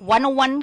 101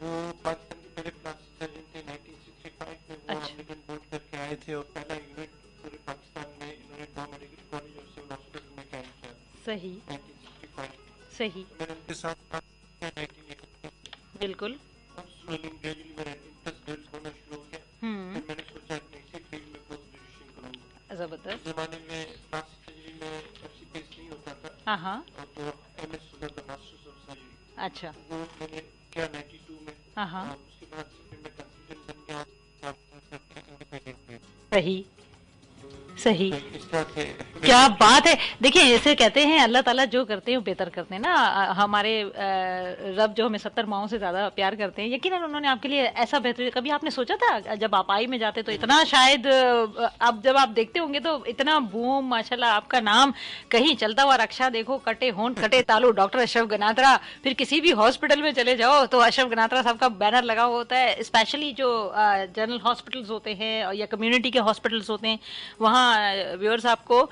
وہ پاکستان کے پہلے پلاسٹک سرجن تھے 1965 میں. وہ امریکن بورڈ کر کے آئے تھے اور پہلا یونٹ پورے پاکستان میں انہوں نے 2 میڈیکل کالج اور سول ہاسپٹل میں قائم کیا. صحیح 1965 صحیح. میں نے ان کے ساتھ کام کیا 1980. بالکل. گریجولی میرا انٹرسٹ ڈیولپ ہونا شروع ہو گیا. پھر میں نے سوچا کہ اسی فیلڈ میں پوسٹ گریجویشن کروں گا. زبردست. اس زمانے میں پلاسٹک سرجری میں ایف سی پیس نہیں ہوتا تھا. ہاں. اور تو ایم ایس ہوتا تھا, ماسٹرز آف سرجری. اچھا. وہ میں نے کیا 92 میں. ہاں. اس کے بعد سے پھر میں کنسلٹنٹ بن گیا. صحیح صحیح. کیا بات ہے. دیکھیں ایسے کہتے ہیں اللہ تعالیٰ جو کرتے ہیں بہتر کرتے ہیں نا. ہمارے رب جو ہمیں 70 ماہوں سے زیادہ پیار کرتے ہیں, یقیناً انہوں نے آپ کے لیے ایسا بہتر. کبھی آپ نے سوچا تھا جب آپ آئی میں جاتے تو اتنا, شاید اب جب آپ دیکھتے ہوں گے تو اتنا بوم ماشاءاللہ آپ کا نام کہیں چلتا ہوا رکشا دیکھو, کٹے ہون کٹے تالو, ڈاکٹر اشرف گناترا. پھر کسی بھی ہاسپٹل میں چلے جاؤ تو اشرف گناترا صاحب کا بینر لگا ہوا ہوتا ہے. اسپیشلی جو جنرل ہاسپٹلز ہوتے ہیں یا کمیونٹی کے ہاسپٹلز ہوتے ہیں, وہاں ویورز آپ کو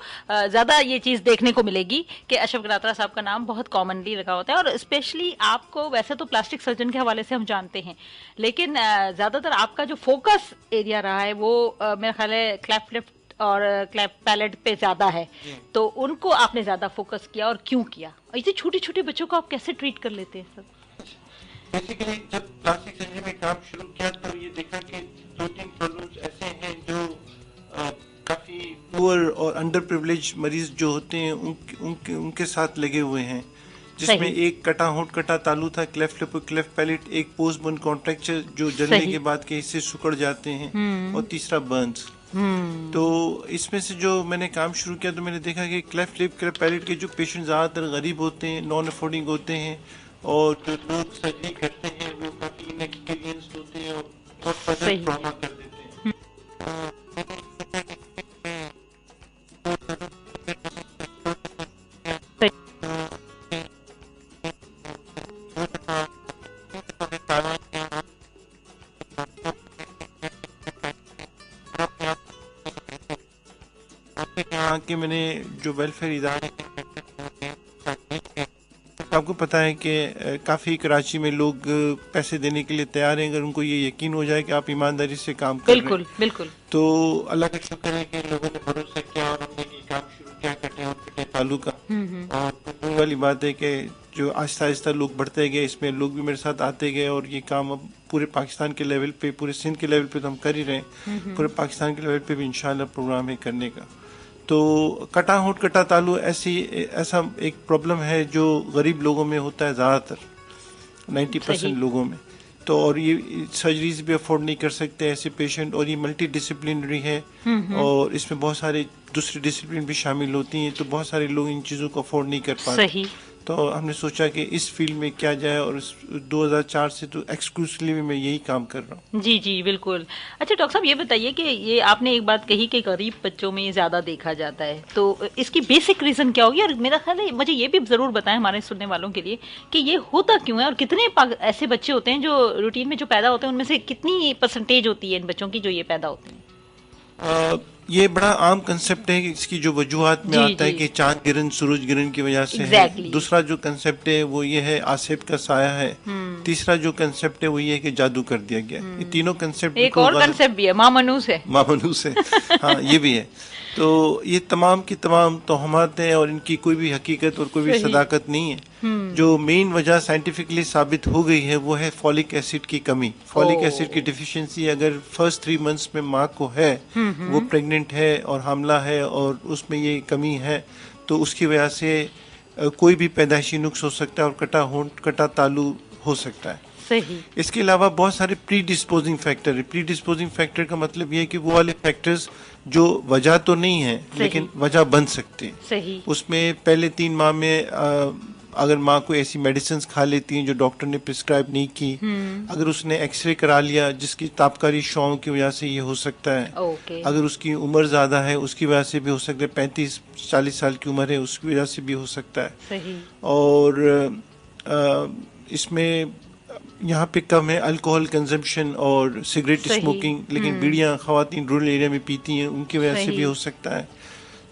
زیادہ یہ چیز دیکھنے کو ملے گی کہ اشرف گناترا صاحب کا نام بہت کامنلی لگا ہوتا ہے. اور اسپیشلی آپ کو ویسے تو پلاسٹک سرجن کے حوالے سے ہم جانتے ہیں, لیکن زیادہ تر آپ کا جو فوکس ایریا رہا ہے وہ میرا خیال ہے کلیفٹ لفٹ اور کلیپ پیلٹ پہ زیادہ ہے. تو ان کو آپ نے زیادہ فوکس کیا, اور کیوں کیا؟ ایسے چھوٹے چھوٹے بچوں کو آپ کیسے ٹریٹ کر لیتے ہیں سر؟ بیسیکلی جب پلاسٹک سرجری میں کام شروع کیا تو یہ دیکھا کہ 2-3 پرابلمس ایسے ہیں جو کافی پور اور انڈر پریولیج مریض جو ہوتے ہیں ان کے ساتھ لگے ہوئے ہیں, جس میں ایک کٹا ہونٹ کٹا تالو تھا, کلیفٹ لپ کلیفٹ پیلٹ, ایک پوسٹ بون کانٹریکچر جو جلنے کے بعد کے حصے سکڑ جاتے ہیں, اور تیسرا برنز. تو اس میں سے جو میں نے کام شروع کیا تو میں نے دیکھا کہ کلیفٹ لپ کلیفٹ پیلٹ کے جو پیشنٹ زیادہ تر غریب ہوتے ہیں, نان افورڈنگ ہوتے ہیں, اور جو لوگ سرجری کرتے ہیں وہ کافی انیکسپیرینسڈ ہوتے ہیں اور بہت فضل ٹراما کر دیتے ہیں. یہاں کے میں نے جو ویلفیئر ادارے, آپ کو پتا ہے کہ کافی کراچی میں لوگ پیسے دینے کے لیے تیار ہیں اگر ان کو یہ یقین ہو جائے کہ آپ ایمانداری سے کام کر رہے ہیں. بالکل بالکل. تو اللہ کا شکر ہے کہ لوگوں نے بھروسہ کیا اور ہم نے یہ کام شروع کیا کٹے اور کٹے تالو کا. اور وہ والی بات ہے کہ جو آہستہ آہستہ لوگ بڑھتے گئے, اس میں لوگ بھی میرے ساتھ آتے گئے, اور یہ کام اب پورے پاکستان کے لیول پہ, پورے سندھ کے لیول پہ تو ہم کر ہی رہے ہیں, پورے پاکستان کے لیول پہ بھی انشاءاللہ پروگرام ہے کرنے کا. تو کٹا ہونٹ کٹا تالو ایسا ایک پرابلم ہے جو غریب لوگوں میں ہوتا ہے زیادہ تر, 90% لوگوں میں. تو اور یہ سرجریز بھی افورڈ نہیں کر سکتے ایسے پیشنٹ, اور یہ ملٹی ڈسپلنری ہے, اور اس میں بہت سارے دوسری ڈسپلن بھی شامل ہوتی ہیں, تو بہت سارے لوگ ان چیزوں کو افورڈ نہیں کر پاتے. تو ہم نے سوچا کہ اس فیلڈ میں کیا جائے, اور 2004 سے تو ایکسکلوسیولی میں یہی کام کر رہا ہوں. جی جی بالکل. اچھا ڈاکٹر صاحب یہ بتائیے کہ یہ آپ نے ایک بات کہی کہ غریب بچوں میں یہ زیادہ دیکھا جاتا ہے, تو اس کی بیسک ریزن کیا ہوگی؟ اور میرا خیال ہے مجھے یہ بھی ضرور بتائیں ہمارے سننے والوں کے لیے کہ یہ ہوتا کیوں ہے, اور کتنے ایسے بچے ہوتے ہیں جو روٹین میں جو پیدا ہوتے ہیں ان میں سے کتنی پرسنٹیج ہوتی ہے ان بچوں کی جو یہ پیدا ہوتے ہیں؟ یہ بڑا عام کنسیپٹ ہے, اس کی جو وجوہات میں آتا ہے کہ چاند گرہن سورج گرہن کی وجہ سے ہے. دوسرا جو کنسیپٹ ہے وہ یہ ہے آصف کا سایہ ہے. تیسرا جو کنسیپٹ ہے وہ یہ ہے کہ جادو کر دیا گیا. یہ تینوں کنسیپٹ, ایک اور کنسیپٹ بھی ہے مامنوس ہے. مامنوس ہے, ہاں یہ بھی ہے. تو یہ تمام کی تمام توہمات ہیں, اور ان کی کوئی بھی حقیقت اور کوئی بھی صداقت نہیں ہے. جو مین وجہ سائنٹیفکلی ثابت ہو گئی ہے وہ ہے فولک ایسڈ کی کمی. فولک ایسڈ کی ڈیفیشنسی اگر فرسٹ 3 months میں ماں کو ہے, وہ پریگننٹ ہے اور حاملہ ہے, اور اس میں یہ کمی ہے, تو اس کی وجہ سے کوئی بھی پیدائشی نقص ہو سکتا ہے, اور کٹا ہونٹ کٹا تالو ہو سکتا ہے. صحیح. اس کے علاوہ بہت سارے پری ڈسپوزنگ فیکٹر ہے. پری ڈسپوزنگ فیکٹر کا مطلب یہ ہے کہ وہ والے فیکٹرز جو وجہ تو نہیں ہیں لیکن وجہ بن سکتے ہیں. صحیح. اس میں پہلے 3 ماہ میں اگر ماں کو ایسی میڈیسنز کھا لیتی ہیں جو ڈاکٹر نے پرسکرائب نہیں کی, اگر اس نے ایکس رے کرا لیا جس کی تابکاری شعاؤں کی وجہ سے یہ ہو سکتا ہے. اگر اس کی عمر زیادہ ہے اس کی وجہ سے بھی ہو سکتا ہے, 35-40 سال کی عمر ہے اس کی وجہ سے بھی ہو سکتا ہے. صحیح. اور اس میں یہاں پہ کم ہے الکوہول کنزمپشن اور سگریٹ اسموکنگ, لیکن بیڑیاں خواتین رورل ایریا میں پیتی ہیں ان کی وجہ سے بھی ہو سکتا ہے.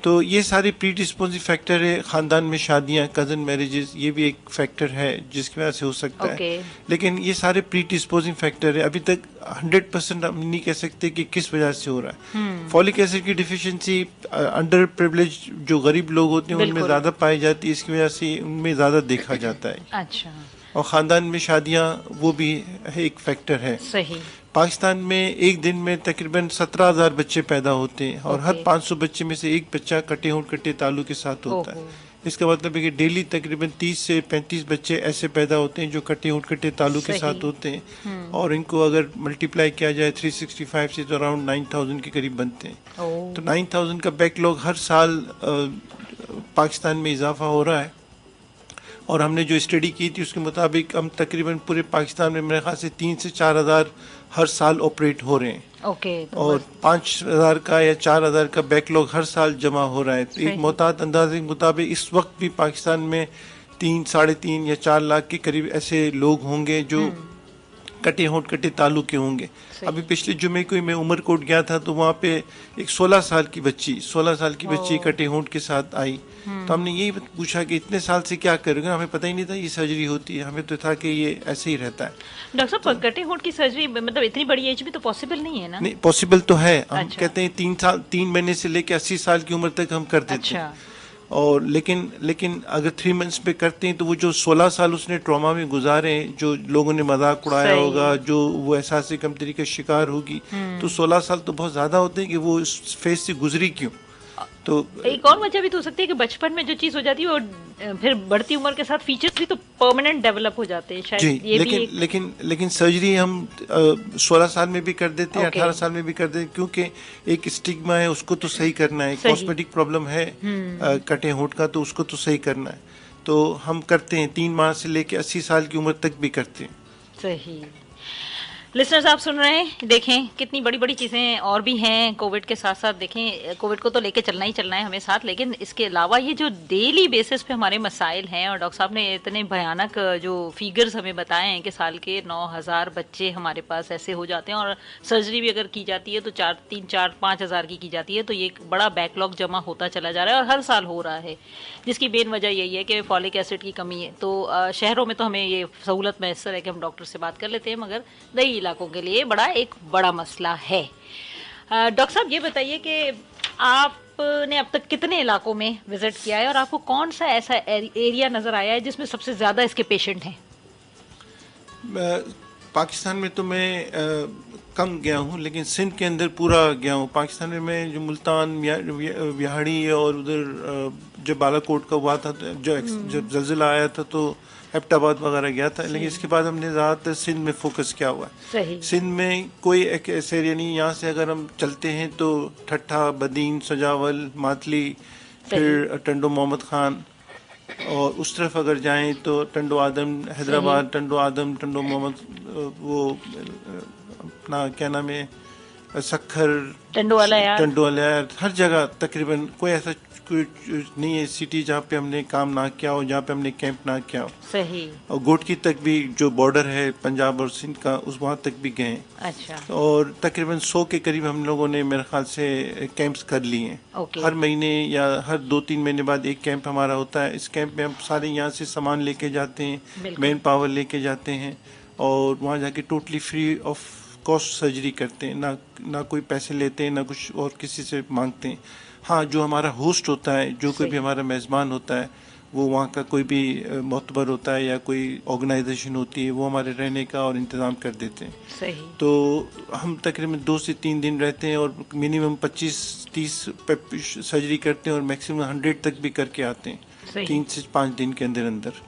تو یہ سارے پری ڈسپوزنگ فیکٹر ہے. خاندان میں شادیاں, کزن میرجز, یہ بھی ایک فیکٹر ہے جس کی وجہ سے ہو سکتا ہے. لیکن یہ سارے پری ڈسپوزنگ فیکٹر ہے. ابھی تک 100% ہم نہیں کہہ سکتے کہ کس وجہ سے ہو رہا ہے. فولک ایسڈ کی ڈیفیشنسی انڈر پریولیج جو غریب لوگ ہوتے ہیں ان میں زیادہ پائی جاتی ہے, اس کی وجہ سے ان میں زیادہ دیکھا جاتا ہے. اچھا. اور خاندان میں شادیاں وہ بھی ایک فیکٹر ہے. صحیح. پاکستان میں ایک دن میں تقریباً 17,000 بچے پیدا ہوتے ہیں اور ہر 500 بچے میں سے ایک بچہ کٹے ہونٹ کٹے تالو کے ساتھ ہوتا ہے. اس کا مطلب ہے کہ ڈیلی تقریباً 30 سے 35 بچے ایسے پیدا ہوتے ہیں جو کٹے ہونٹ کٹے تالو کے ساتھ ہوتے ہیں, اور ان کو اگر ملٹیپلائی کیا جائے 365 سے تو اراؤنڈ 9,000 کے قریب بنتے ہیں. تو 9,000 کا بیک لاگ ہر سال پاکستان میں اضافہ ہو رہا ہے. اور ہم نے جو اسٹڈی کی تھی اس کے مطابق ہم تقریباً پورے پاکستان میں میرے خیال سے 3 سے 4,000 ہر سال آپریٹ ہو رہے ہیں. اور 5,000 کا یا 4,000 کا بیک لاگ ہر سال جمع ہو رہا ہے. تو ایک محتاط اندازے کے مطابق اس وقت بھی پاکستان میں 3, 3.5 یا 4 لاکھ کے قریب ایسے لوگ ہوں گے جو کٹے ہونٹ کٹے تالو کے ہوں گے. ابھی پچھلے جمعے کو میں عمر کوٹ گیا تھا تو وہاں پہ ایک 16 سال کی بچی کٹے ہونٹ کے ساتھ آئی. تو ہم نے یہی پوچھا کہ اتنے سال سے کیا کرے گا, ہمیں پتہ ہی نہیں تھا یہ سرجری ہوتی ہے, ہمیں تو تھا کہ یہ ایسے ہی رہتا ہے. ڈاکٹر صاحب کٹے ہونٹ کی سرجری مطلب اتنی بڑی ایج میں تو پاسبل نہیں ہے نا؟ نہیں, پاسبل تو ہے. ہم کہتے ہیں 3 مہینے سے لے کے 80 سال کی عمر تک ہم کر دیتے ہیں. اور لیکن اگر 3 منتھس پہ کرتے ہیں تو وہ جو 16 سال اس نے ٹراما میں گزارے, جو لوگوں نے مذاق اڑایا ہوگا, جو وہ احساس کمتری کا شکار ہوگی, تو 16 سال تو بہت زیادہ ہوتے ہیں کہ وہ اس فیز سے گزری کیوں. تو ایک اور وجہ بھی تو ہو سکتی ہے کہ بچپن میں جو چیز ہو جاتی ہے وہ پھر بڑھتی عمر کے ساتھ فیچرز بھی تو پرماننٹ ڈیولپ ہو جاتے ہیں شاید. جی, لیکن سرجری ہم 16 سال میں بھی کر دیتے ہیں, 18 سال میں بھی کر دیتے ہیں, کیونکہ ایک اسٹگما ہے, اس کو تو صحیح کرنا ہے. کاسمیٹک پرابلم ہے کٹے ہونٹ کا, تو اس کو تو صحیح کرنا ہے. تو ہم کرتے ہیں 3 ماہ سے لے کے 80 سال کی عمر تک بھی کرتے ہیں. صحیح. لسنرز آپ سن رہے ہیں, دیکھیں کتنی بڑی بڑی چیزیں اور بھی ہیں کووڈ کے ساتھ ساتھ. دیکھیں کووڈ کو تو لے کے چلنا ہی چلنا ہے ہمیں ساتھ, لیکن اس کے علاوہ یہ جو ڈیلی بیسس پہ ہمارے مسائل ہیں, اور ڈاکٹر صاحب نے اتنے بھیانک جو فیگرز ہمیں بتائے ہیں کہ سال کے 9,000 بچے ہمارے پاس ایسے ہو جاتے ہیں, اور سرجری بھی اگر کی جاتی ہے تو 3-4-5 ہزار کی جاتی ہے, تو یہ ایک بڑا بیک لاگ جمع ہوتا چلا جا رہا ہے اور ہر سال ہو رہا ہے, جس کی مین وجہ یہی ہے کہ فولک ایسڈ کی کمی ہے. تو شہروں میں تو ہمیں یہ سہولت میسر ہے کہ ہم ڈاکٹر سے بات کر لیتے ہیں, مگر دیہی علاقوں کے لیے ایک بڑا مسئلہ ہے. ڈاکٹر صاحب یہ بتائیے کہ آپ نے اب تک کتنے علاقوں میں وزٹ کیا ہے, اور آپ کو کون سا ایسا ایریا نظر آیا ہے جس میں سب سے زیادہ اس کے پیشنٹ ہیں؟ پاکستان میں تو میں کم گیا ہوں, لیکن سندھ کے اندر پورا گیا ہوں. پاکستان میں جو ملتان, وہاڑی اور ادھر جب بالا کوٹ کا ہوا تھا, جب زلزلہ آیا تھا تو ایبٹ آباد وغیرہ گیا تھا. لیکن اس کے بعد ہم نے زیادہ تر سندھ میں فوکس کیا ہوا ہے. سندھ میں کوئی ایک ایسا ایریا نہیں, یہاں سے اگر ہم چلتے ہیں تو ٹھٹھا, بدین, سجاول, ماتلی, پھر ٹنڈو محمد خان, اور اس طرف اگر جائیں تو ٹنڈو آدم, حیدرآباد, ٹنڈو آدم, ٹنڈو محمد, وہ اپنا کیا نام ہے, سکھر, ٹنڈو علیار, ہر جگہ تقریباً کوئی ایسا کوئی نہیں ہے سٹی جہاں پہ ہم نے کام نہ کیا ہو, جہاں پہ ہم نے کیمپ نہ کیا ہو. صحیح. اور گوٹکی تک بھی جو بارڈر ہے پنجاب اور سندھ کا, اس وہاں تک بھی گئے. اچھا. اور تقریباً 100 کے قریب ہم لوگوں نے میرے خیال سے کیمپس کر لیے ہیں. ہر مہینے یا ہر 2-3 مہینے بعد ایک کیمپ ہمارا ہوتا ہے. اس کیمپ میں ہم سارے یہاں سے سامان لے کے جاتے ہیں, مین پاور لے کے جاتے ہیں, اور وہاں جا کے totally free of cost surgery کرتے ہیں. نہ کوئی پیسے لیتے ہیں, نہ کچھ اور کسی سے مانگتے ہیں. ہاں, جو ہمارا ہوسٹ ہوتا ہے, جو کوئی بھی ہمارا میزبان ہوتا ہے, وہ وہاں کا کوئی بھی معتبر ہوتا ہے یا کوئی آرگنائزیشن ہوتی ہے, وہ ہمارے رہنے کا اور انتظام کر دیتے ہیں. صحیح. تو ہم تقریباً 2 سے 3 دن رہتے ہیں, اور منیمم 25-30 سرجری کرتے ہیں, اور میکسیمم 100 تک بھی کر کے آتے ہیں 3 سے 5 دن کے اندر.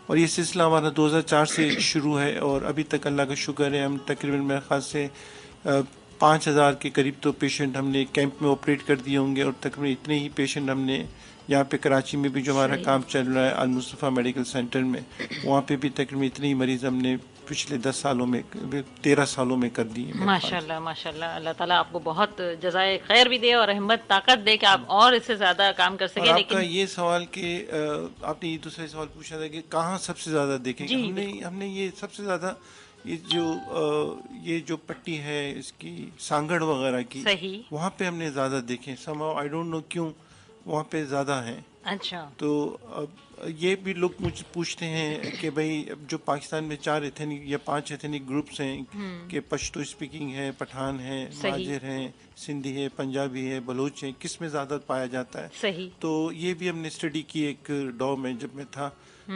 اور یہ سلسلہ ہمارا 2004 سے شروع ہے, اور ابھی تک اللہ کا شکر ہے ہم تقریباً میرے خیال سے 5,000 کے قریب تو پیشنٹ ہم نے کیمپ میں آپریٹ کر دیے ہوں گے. اور تقریباً اتنے ہی پیشنٹ ہم نے یہاں پہ کراچی میں بھی جو ہمارا کام چل رہا ہے المصطفیٰ میڈیکل سینٹر میں, وہاں پہ بھی تقریباً اتنے ہی مریض ہم نے پچھلے 10 سالوں میں 13 سالوں میں کر دیے. ماشاء اللہ ماشاء اللہ, اللہ تعالیٰ آپ کو بہت جزائے خیر بھی دے اور ہمت طاقت دے کہ آپ اور اس سے زیادہ کام کر سکیں. آپ کا یہ سوال کہ آپ نے یہ دوسرا سوال پوچھا تھا کہ کہاں سب سے زیادہ دیکھیں گے, ہم نے یہ سب سے زیادہ یہ جو پٹی ہے اس کی سانگڑ وغیرہ کی, وہاں پہ ہم نے زیادہ دیکھے. somehow I don't know کیوں, وہاں پہ زیادہ ہیں. اچھا. تو یہ بھی لوگ مجھ سے پوچھتے ہیں کہ بھائی جو پاکستان میں 4 ایتھنک یا 5 ایتھنک گروپس ہیں کہ پشتو اسپیکنگ ہے, پٹھان ہے, ماجر ہیں, سندھی ہے, پنجابی ہے, بلوچ ہے, کس میں زیادہ پایا جاتا ہے. صحیح. تو یہ بھی ہم نے اسٹڈی کی ایک دور میں جب میں تھا,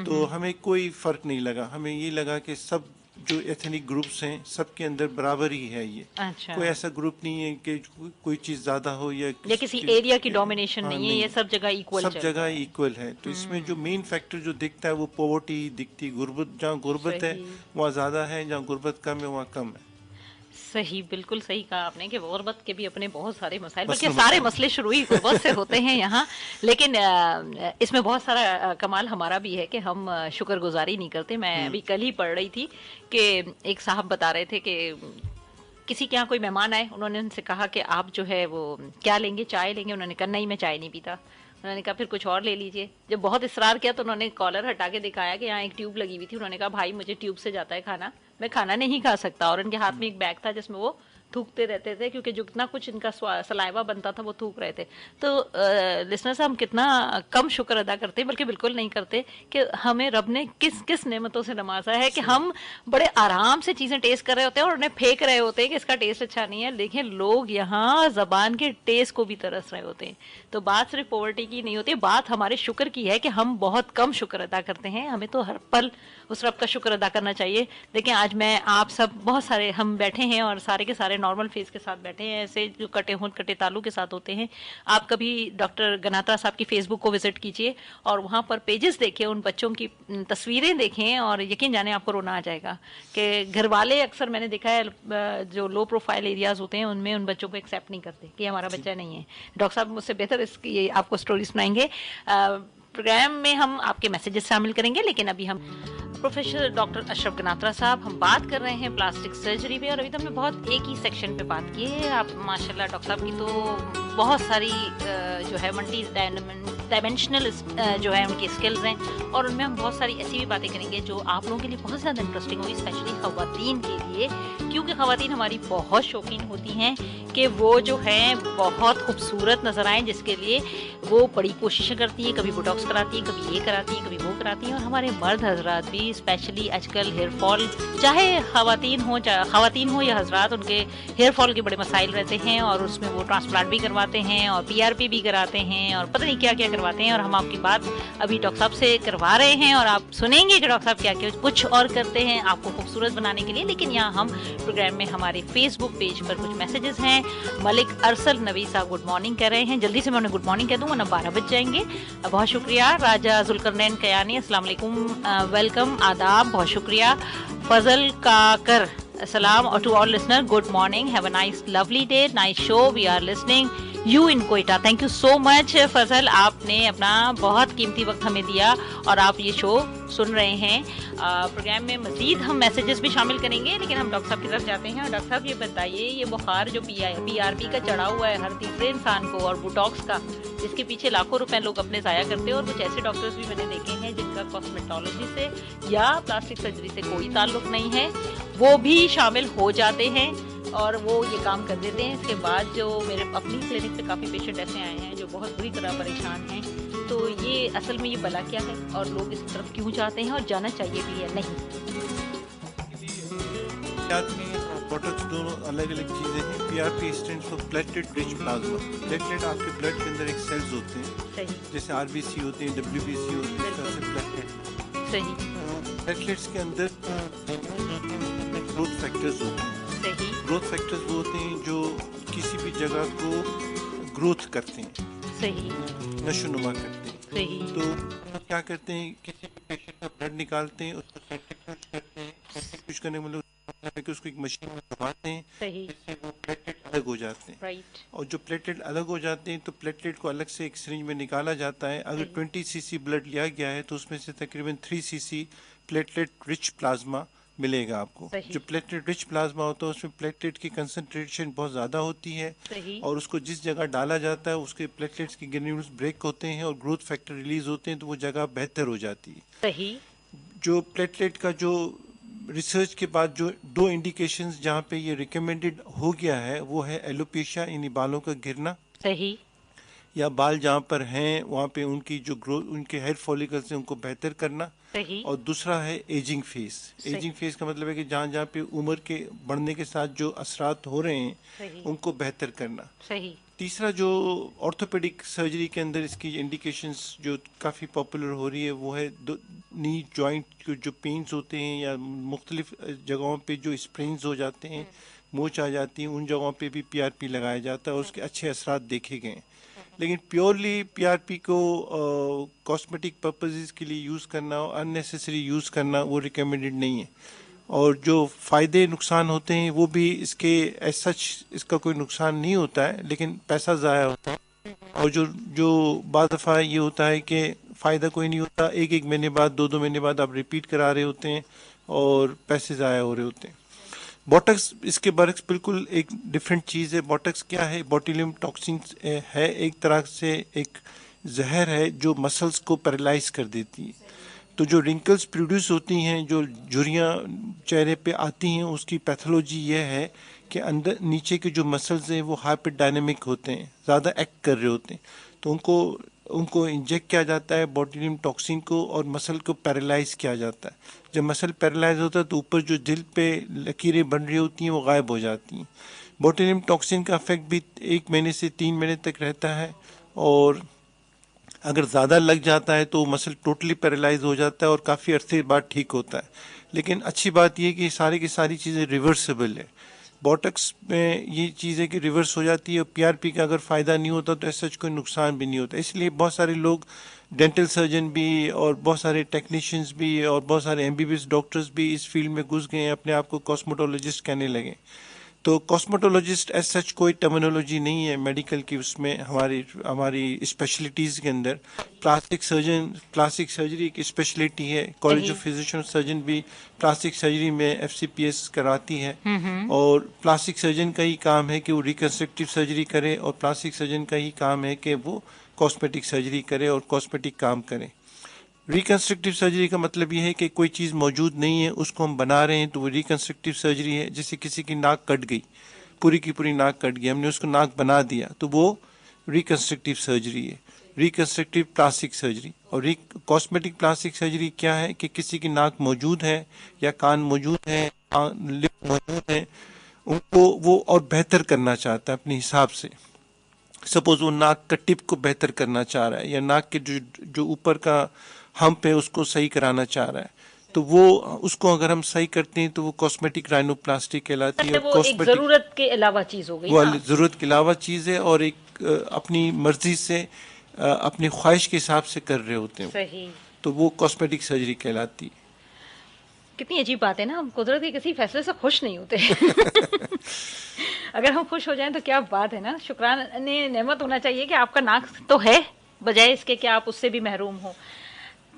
تو ہمیں کوئی فرق نہیں لگا. ہمیں یہ لگا کہ سب جو ایتھنک گروپس ہیں سب کے اندر برابر ہی ہے. یہ اچھا. کوئی ایسا گروپ نہیں ہے کہ کوئی چیز زیادہ ہو یا کسی ایریا کی ڈومینیشن نہیں ہے, یہ سب جگہ ایکول, سب جگہ ایکول ہے. تو اس میں جو مین فیکٹر جو دکھتا ہے وہ پاورٹی دکھتی, غربت, جہاں غربت ہے وہاں زیادہ ہے, جہاں غربت کم ہے وہاں کم ہے. صحیح, بالکل صحیح کہا آپ نے کہ غربت کے بھی اپنے بہت سارے مسائل, بلکہ سارے مسئلے شروع ہی غربت سے ہوتے ہیں یہاں. لیکن اس میں بہت سارا کمال ہمارا بھی ہے کہ ہم شکر گزاری نہیں کرتے. میں ابھی کل ہی پڑھ رہی تھی کہ ایک صاحب بتا رہے تھے کہ کسی کے یہاں کوئی مہمان آئے, انہوں نے ان سے کہا کہ آپ جو ہے وہ کیا لیں گے, چائے لیں گے؟ انہوں نے کہا نہیں میں چائے نہیں پیتا. انہوں نے کہا پھر کچھ اور لے لیجئے. جب بہت اصرار کیا تو انہوں نے کالر ہٹا کے دکھایا کہ یہاں ایک ٹیوب لگی ہوئی تھی. انہوں نے کہا بھائی مجھے ٹیوب سے جاتا ہے کھانا, میں کھانا نہیں کھا سکتا. اور ان کے ہاتھ میں ایک بیگ تھا جس میں وہ تھوکتے رہتے تھے, کیونکہ جو اتنا کچھ ان کا سلائیوا بنتا تھا وہ تھوک رہے تھے. تو لسنرز ہم کتنا کم شکر ادا کرتے ہیں, بلکہ بالکل نہیں کرتے, کہ ہمیں رب نے کس کس نعمتوں سے نوازا ہے کہ ہم بڑے آرام سے چیزیں ٹیسٹ کر رہے ہوتے ہیں اور انہیں پھینک رہے ہوتے ہیں کہ اس کا ٹیسٹ اچھا نہیں ہے. دیکھیں لوگ یہاں زبان کے ٹیسٹ کو بھی ترس رہے ہوتے ہیں. تو بات صرف پاورٹی کی نہیں ہوتی, بات ہمارے شکر کی ہے کہ ہم بہت کم شکر ادا کرتے ہیں. ہمیں تو ہر پل اس رب کا شکر ادا کرنا چاہیے. دیکھیں آج میں آپ سب بہت سارے ہم بیٹھے ہیں اور سارے کے سارے نارمل فیس کے ساتھ بیٹھے ہیں, ایسے جو کٹے تالو کے ساتھ ہوتے ہیں. آپ کبھی ڈاکٹر گناترا صاحب کی فیس بک کو وزٹ کیجئے اور وہاں پر پیجز دیکھیں, ان بچوں کی تصویریں دیکھیں, اور یقین جانے آپ کو رونا آ جائے گا کہ گھر والے اکثر میں نے دیکھا ہے جو لو پروفائل ایریاز ہوتے ہیں ان میں ان بچوں کو ایکسیپٹ نہیں کرتے کہ ہمارا بچہ نہیں ہے. ڈاکٹر صاحب مجھ سے بہتر اس کی آپ کو سٹوری سنائیں گے. پروگرام میں ہم آپ کے میسیجز شامل کریں گے, لیکن ابھی ہم پروفیسر ڈاکٹر اشرف گناترا صاحب ہم بات کر رہے ہیں پلاسٹک سرجری پہ, اور ابھی تو ہم نے بہت ایک ہی سیکشن پہ بات کی ہے. آپ ماشاءاللہ ڈاکٹر صاحب کی تو بہت ساری جو ہے ملٹی ڈائمینشنل جو ہے ان کی اسکلز ہیں, اور ان میں ہم بہت ساری ایسی بھی باتیں کریں گے جو آپ لوگوں کے لیے بہت زیادہ انٹرسٹنگ ہوگی, اسپیشلی خواتین کے لیے, کیونکہ خواتین ہماری بہت شوقین ہوتی ہیں کہ وہ جو ہیں بہت خوبصورت نظر آئیں, جس کے لیے وہ بڑی کوششیں کرتی ہیں. کبھی بوٹاکس کراتی ہیں, کبھی یہ کراتی ہیں, کبھی وہ کراتی ہیں. اور ہمارے مرد حضرات بھی اسپیشلی آج کل ہیئر فال, چاہے خواتین ہوں یا حضرات, ان کے ہیئر فال کے بڑے مسائل رہتے ہیں, اور اس میں وہ ٹرانسپلانٹ بھی کرواتے ہیں اور PRP بھی کراتے ہیں اور پتہ نہیں کیا کیا کرواتے ہیں. اور ہم آپ کی بات ابھی ڈاکٹر صاحب سے کروا رہے ہیں اور آپ سنیں گے کہ ڈاکٹر صاحب کیا کیا کچھ اور کرتے ہیں آپ کو خوبصورت بنانے کے لیے. لیکن یہاں ہم پروگرام میں ہمارے فیس بک پیج پر کچھ میسیجز ہیں. ملک ارسل نبی صاحب گڈ مارننگ کہہ رہے ہیں, جلدی سے میں انہیں گڈ مارننگ کہہ دوں ورنہ 12 بج جائیں گے. بہت شکریہ. راجہ ذوالقرنین کیانی السلام علیکم, ویلکم, آداب, بہت شکریہ. فضل کاکر السلام, اور to all listener good morning, have a nice lovely day, nice show, we are listening you in Quetta. Thank you so much Fazal, آپ نے اپنا بہت قیمتی وقت ہمیں دیا اور آپ یہ شو سن رہے ہیں. پروگرام میں مزید ہم میسیجز بھی شامل کریں گے, لیکن ہم ڈاکٹر صاحب کی طرف جاتے ہیں. اور ڈاکٹر صاحب یہ بتائیے, یہ بخار جو PRP کا چڑھا ہوا ہے ہر تیسرے انسان کو, اور بوٹاکس کا جس کے پیچھے لاکھوں روپے لوگ اپنے ضائع کرتے ہیں, اور کچھ ایسے ڈاکٹرز بھی میں نے دیکھے ہیں جن کا کاسمیٹولوجی سے یا پلاسٹک سرجری سے کوئی تعلق نہیں ہے, وہ بھی شامل ہو جاتے ہیں اور وہ یہ کام کر دیتے ہیں. اس کے بعد جو میرے اپنی کلینک پہ کافی پیشنٹ ایسے آئے ہیں جو بہت بری طرح پریشان ہیں. تو یہ اصل میں یہ بلا کیا ہے اور لوگ اس طرف کیوں جاتے ہیں اور جانا چاہیے بھی یا نہیں؟ بوٹاکس دونوں الگ الگ چیزیں ہیں. PRP stand for platelet rich plasma. Platelet آپ کے بلڈ کے اندر ایک سیلز ہوتے ہیں, جیسے RBC ہوتے ہیں, WBC ہوتے ہیں, اس طرح سے پلیٹلیٹ. صحیح. پلیٹلیٹس کے اندر گروتھ فیکٹرز ہوتے ہیں. گروتھ فیکٹرز وہ ہوتے ہیں جو کسی بھی جگہ کو گروتھ کرتے ہیں, صحیح, نشو نما کرتے ہیں. صحیح. تو کیا کرتے ہیں, کسی بھی پیشنٹ کا بلڈ نکالتے ہیں, اس کو سینٹریفیوج کرتے ہیں, سینٹریفیوج کرنے میں کہ اس کو ایک مشین میں دباتے ہیں, جس سے وہ پلیٹلیٹ الگ ہو جاتے ہیں. اور جو پلیٹلیٹ الگ ہو جاتے ہیں تو پلیٹلیٹ کو الگ سے ایک سرنج میں نکالا جاتا ہے. اگر 20 cc بلڈ لیا گیا ہے تو اس میں سے تقریباً 3 cc پلیٹلیٹ رچ پلازما ملے گا آپ کو. جو پلیٹلیٹ رچ پلازما ہوتا ہے اس میں پلیٹلیٹ کی کنسنٹریشن بہت زیادہ ہوتی ہے, اور اس کو جس جگہ ڈالا جاتا ہے اس کے پلیٹلیٹس کی گرینیولز بریک ہوتے ہیں اور گروتھ فیکٹر ریلیز ہوتے ہیں, تو وہ جگہ بہتر ہو جاتی ہے. صحیح. جو پلیٹلیٹ کا جو ریسرچ کے بعد جو 2 انڈیکیشنز جہاں پہ یہ ریکمینڈڈ ہو گیا ہے وہ ہے ایلوپیشیا, یعنی بالوں کا گرنا. صحیح. یا بال جہاں پر ہیں وہاں پہ ان کی جو گروتھ، ان کے ہیئر فولیکلس ہیں ان کو بہتر کرنا. اور دوسرا ہے ایجنگ فیس. ایجنگ فیس کا مطلب ہے کہ جہاں جہاں پہ عمر کے بڑھنے کے ساتھ جو اثرات ہو رہے ہیں ان کو بہتر کرنا. تیسرا جو آرتھوپیڈک سرجری کے اندر اس کی انڈیکیشنز جو کافی پاپولر ہو رہی ہے وہ ہے نی جوائنٹ جو پینز ہوتے ہیں یا مختلف جگہوں پہ جو اسپرینز ہو جاتے ہیں، موچ آ جاتی ہیں، ان جگہوں پہ بھی پی آر پی لگایا جاتا ہے اور اس کے اچھے اثرات دیکھے گئے ہیں. لیکن پیورلی پی آر پی کو کاسمیٹک پرپزز کے لیے یوز کرنا، ان نیسیسری یوز کرنا وہ ریکمینڈڈ نہیں ہے. اور جو فائدے نقصان ہوتے ہیں وہ بھی اس کے ایز سچ اس کا کوئی نقصان نہیں ہوتا ہے، لیکن پیسہ ضائع ہوتا ہے. اور جو بعض دفعہ یہ ہوتا ہے کہ فائدہ کوئی نہیں ہوتا، ایک مہینے بعد 2 مہینے بعد آپ ریپیٹ کرا رہے ہوتے ہیں اور پیسے ضائع ہو رہے ہوتے ہیں. بوٹکس اس کے برعکس بالکل ایک ڈفرینٹ چیز ہے. بوٹکس کیا ہے؟ بوٹیلیم ٹاکسین ہے، ایک طرح سے ایک زہر ہے جو مسلس کو پیرالائز کر دیتی ہے. تو جو رنکلز پروڈیوس ہوتی ہیں، جو جھریاں چہرے پہ آتی ہیں، اس کی پیتھولوجی یہ ہے کہ اندر نیچے کے جو مسلز ہیں وہ ہائپر ڈائنامک ہوتے ہیں، زیادہ ایکٹ کر رہے ہوتے ہیں. تو ان کو انجیکٹ کیا جاتا ہے بوٹیلیم ٹاکسین کو اور مسل کو پیرالائز کیا جاتا ہے. جب مسل پیرالائز ہوتا ہے تو اوپر جو جلد پہ لکیریں بن رہی ہوتی ہیں وہ غائب ہو جاتی ہیں. بوٹیلیم ٹاکسین کا افیکٹ بھی 1 مہینے سے 3 مہینے تک رہتا ہے، اور اگر زیادہ لگ جاتا ہے تو مسل ٹوٹلی پیرالائز ہو جاتا ہے اور کافی عرصے بعد ٹھیک ہوتا ہے. لیکن اچھی بات یہ کہ ساری کی ساری چیزیں ریورسیبل ہے. بوٹکس میں یہ چیز ہے کہ ریورس ہو جاتی ہے، اور پی آر پی کا اگر فائدہ نہیں ہوتا تو ایسا کوئی نقصان بھی نہیں ہوتا. اس لیے بہت سارے لوگ ڈینٹل سرجن بھی اور بہت سارے ٹیکنیشینز بھی اور بہت سارے M B B S doctors بھی اس فیلڈ میں گھس گئے ہیں، اپنے آپ کو کاسمیٹولوجسٹ کہنے لگے. تو کاسمیٹولوجسٹ ایز سچ کوئی ٹرمینالوجی نہیں ہے میڈیکل کی. اس میں ہماری اسپیشلٹیز کے اندر پلاسٹک سرجری ایک اسپیشلٹی ہے. کالج آف فزیشین سرجن بھی پلاسٹک سرجری میں FCPS کراتی ہے، اور پلاسٹک سرجن کا ہی کام ہے کہ وہ ریکنسٹرکٹیو سرجری کرے، اور پلاسٹک سرجن کا ہی کام ہے کہ وہ کاسمیٹک سرجری کرے اور کاسمیٹک کام کرے. ریکنسٹرکٹیو سرجری کا مطلب یہ ہے کہ کوئی چیز موجود نہیں ہے، اس کو ہم بنا رہے ہیں، تو وہ ریکنسٹرکٹیو سرجری ہے. جیسے کسی کی ناک کٹ گئی، پوری کی پوری ناک کٹ گئی، ہم نے اس کو ناک بنا دیا، تو وہ ریکنسٹرکٹیو سرجری ہے، ریکنسٹرکٹیو پلاسٹک سرجری. اور کاسمیٹک پلاسٹک سرجری کیا ہے کہ کسی کی ناک موجود ہے یا کان موجود ہے، لپ موجود ہے، ان کو وہ اور بہتر کرنا چاہتا ہے اپنے حساب سے. سپوز وہ ناک کا ٹپ کو بہتر کرنا چاہ رہا ہے، یا ناک کے جو اوپر کا ہمپ ہے اس کو صحیح کرانا چاہ رہا ہے، تو وہ اس کو اگر ہم صحیح کرتے ہیں تو وہ کاسمیٹک رائنوپلاسٹی کہلاتی ہے. وہ ایک ضرورت کے علاوہ چیز ہو گئی، وہ ضرورت کے علاوہ چیز ہے، اور ایک اپنی مرضی سے اپنی خواہش کے حساب سے کر رہے ہوتے ہیں. صحیح. تو وہ کاسمیٹک سرجری کہلاتی ہے. کتنی عجیب بات ہے نا، ہم قدرت کے کسی فیصلے سے خوش نہیں ہوتے. اگر ہم خوش ہو جائیں تو کیا بات ہے نا. شکرانے نعمت ہونا چاہیے کہ آپ کا ناک تو ہے، بجائے اس کے کہ آپ اس سے بھی محروم ہو.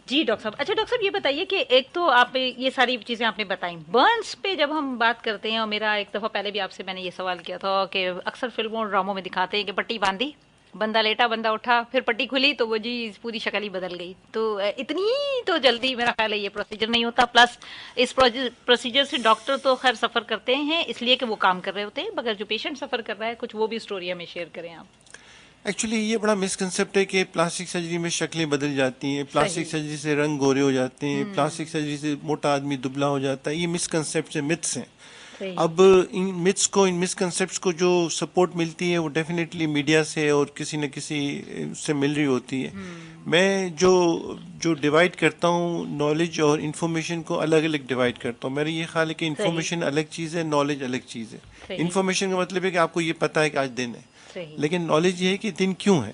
جی ڈاکٹر صاحب. اچھا ڈاکٹر صاحب یہ بتائیے کہ ایک تو آپ یہ ساری چیزیں آپ نے بتائیں، برنس پہ جب ہم بات کرتے ہیں، اور میرا ایک دفعہ پہلے بھی آپ سے میں نے یہ سوال کیا تھا کہ اکثر فلموں اور ڈراموں میں دکھاتے ہیں کہ پٹی باندھی، بندہ لیٹا، بندہ اٹھا، پھر پٹی کھلی تو وہ جی پوری شکل ہی بدل گئی. تو اتنی تو جلدی میرا خیال ہے یہ پروسیجر نہیں ہوتا. پلس اس پروسیجر سے ڈاکٹر تو خیر سفر کرتے ہیں اس لیے کہ وہ کام کر رہے ہوتے ہیں، مگر جو پیشنٹ سفر کر رہا ہے کچھ وہ بھی اسٹوری ہمیں شیئر کریں آپ. ایکچولی یہ بڑا مسکنسیپٹ ہے کہ پلاسٹک سرجری میں شکلیں بدل جاتی ہیں، پلاسٹک سرجری سے رنگ گورے ہو جاتے ہیں، پلاسٹک سرجری سے موٹا آدمی دبلا ہو جاتا ہے. یہ مسکنسیپٹس ہیں، متس ہیں. اب ان مسکنسیپٹس کو جو سپورٹ ملتی ہے وہ ڈیفینیٹلی میڈیا سے اور کسی نہ کسی سے مل رہی ہوتی ہے. میں جو ڈیوائڈ کرتا ہوں نالج اور انفارمیشن کو الگ الگ ڈیوائڈ کرتا ہوں. میرا یہ خیال ہے کہ انفارمیشن الگ چیز ہے، نالج الگ چیز ہے. انفارمیشن کا مطلب ہے کہ آپ کو یہ پتا ہے کہ آج دن ہے، لیکن نالج یہ ہے کہ دن کیوں ہے.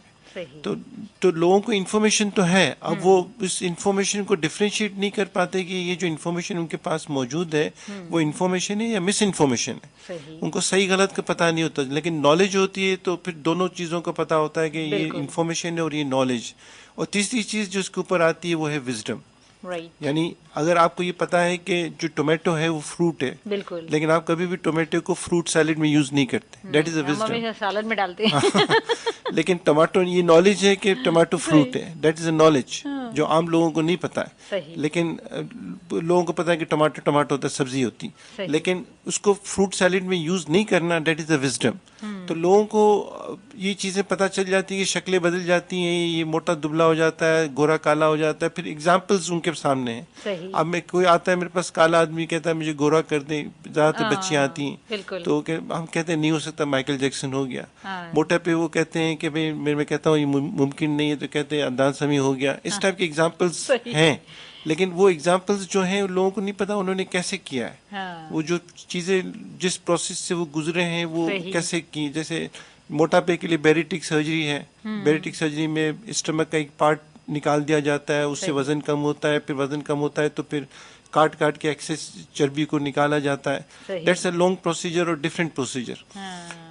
تو لوگوں کو انفارمیشن تو ہے، اب وہ اس انفارمیشن کو ڈفرینشیٹ نہیں کر پاتے کہ یہ جو انفارمیشن ان کے پاس موجود ہے وہ انفارمیشن ہے یا مس انفارمیشن ہے. ان کو صحیح غلط کا پتہ نہیں ہوتا، لیکن نالج ہوتی ہے تو پھر دونوں چیزوں کا پتہ ہوتا ہے کہ یہ انفارمیشن ہے اور یہ نالج. اور تیسری چیز جو اس کے اوپر آتی ہے وہ ہے وزڈم. یعنی اگر آپ کو یہ پتا ہے کہ جو ٹومیٹو ہے وہ فروٹ ہے، بالکل، لیکن آپ کبھی بھی ٹومیٹو کو فروٹ سیلڈ میں یوز نہیں کرتے، دیٹ از اے وزڈم. سالن میں ڈالتے ہیں. لیکن ٹماٹو، یہ نالج ہے کہ ٹماٹو فروٹ ہے، دیٹ از اے نالج. جو عام لوگوں کو نہیں پتا ہے. لیکن لوگوں کو پتا ہے کہ ٹماٹر ہوتا ہے, سبزی ہوتی, لیکن اس کو فروٹ سیلیڈ میں یوز نہیں کرنا, دیٹ از دا وزڈم. تو لوگوں کو یہ چیزیں پتہ چل جاتی ہیں, شکلیں بدل جاتی ہیں, یہ موٹا دبلا ہو جاتا ہے, گورا کالا ہو جاتا ہے, پھر ایگزامپلز ان کے سامنے ہیں. اب میں کوئی آتا ہے میرے پاس کالا آدمی, کہتا ہے مجھے گورا کر دیں, زیادہ تر بچیاں آتی ہیں, تو ہم کہتے ہیں نہیں ہو سکتا, مائیکل جیکسن ہو گیا. موٹا پہ وہ کہتے ہیں کہ بھائی میں کہتا ہوں یہ ممکن نہیں ہے, تو کہتے ہیں عدنان سمیع ہو گیا. اس ٹائپ کے ایگزامپلز ہیں, لیکن وہ ایگزامپلز جو ہیں لوگوں کو نہیں پتا انہوں نے کیسے کیا ہے, وہ جو چیزیں جس پروسیس سے وہ گزرے ہیں وہ کیسے کی. جیسے موٹاپے کے لیے بیریٹک سرجری ہے, بیریٹک سرجری میں اسٹمک کا ایک پارٹ نکال دیا جاتا ہے, اس سے وزن کم ہوتا ہے, پھر وزن کم ہوتا ہے تو پھر کاٹ کے ایکسس چربی کو نکالا جاتا ہے. دیٹس اے لانگ پروسیجر اور ڈفرینٹ پروسیجر.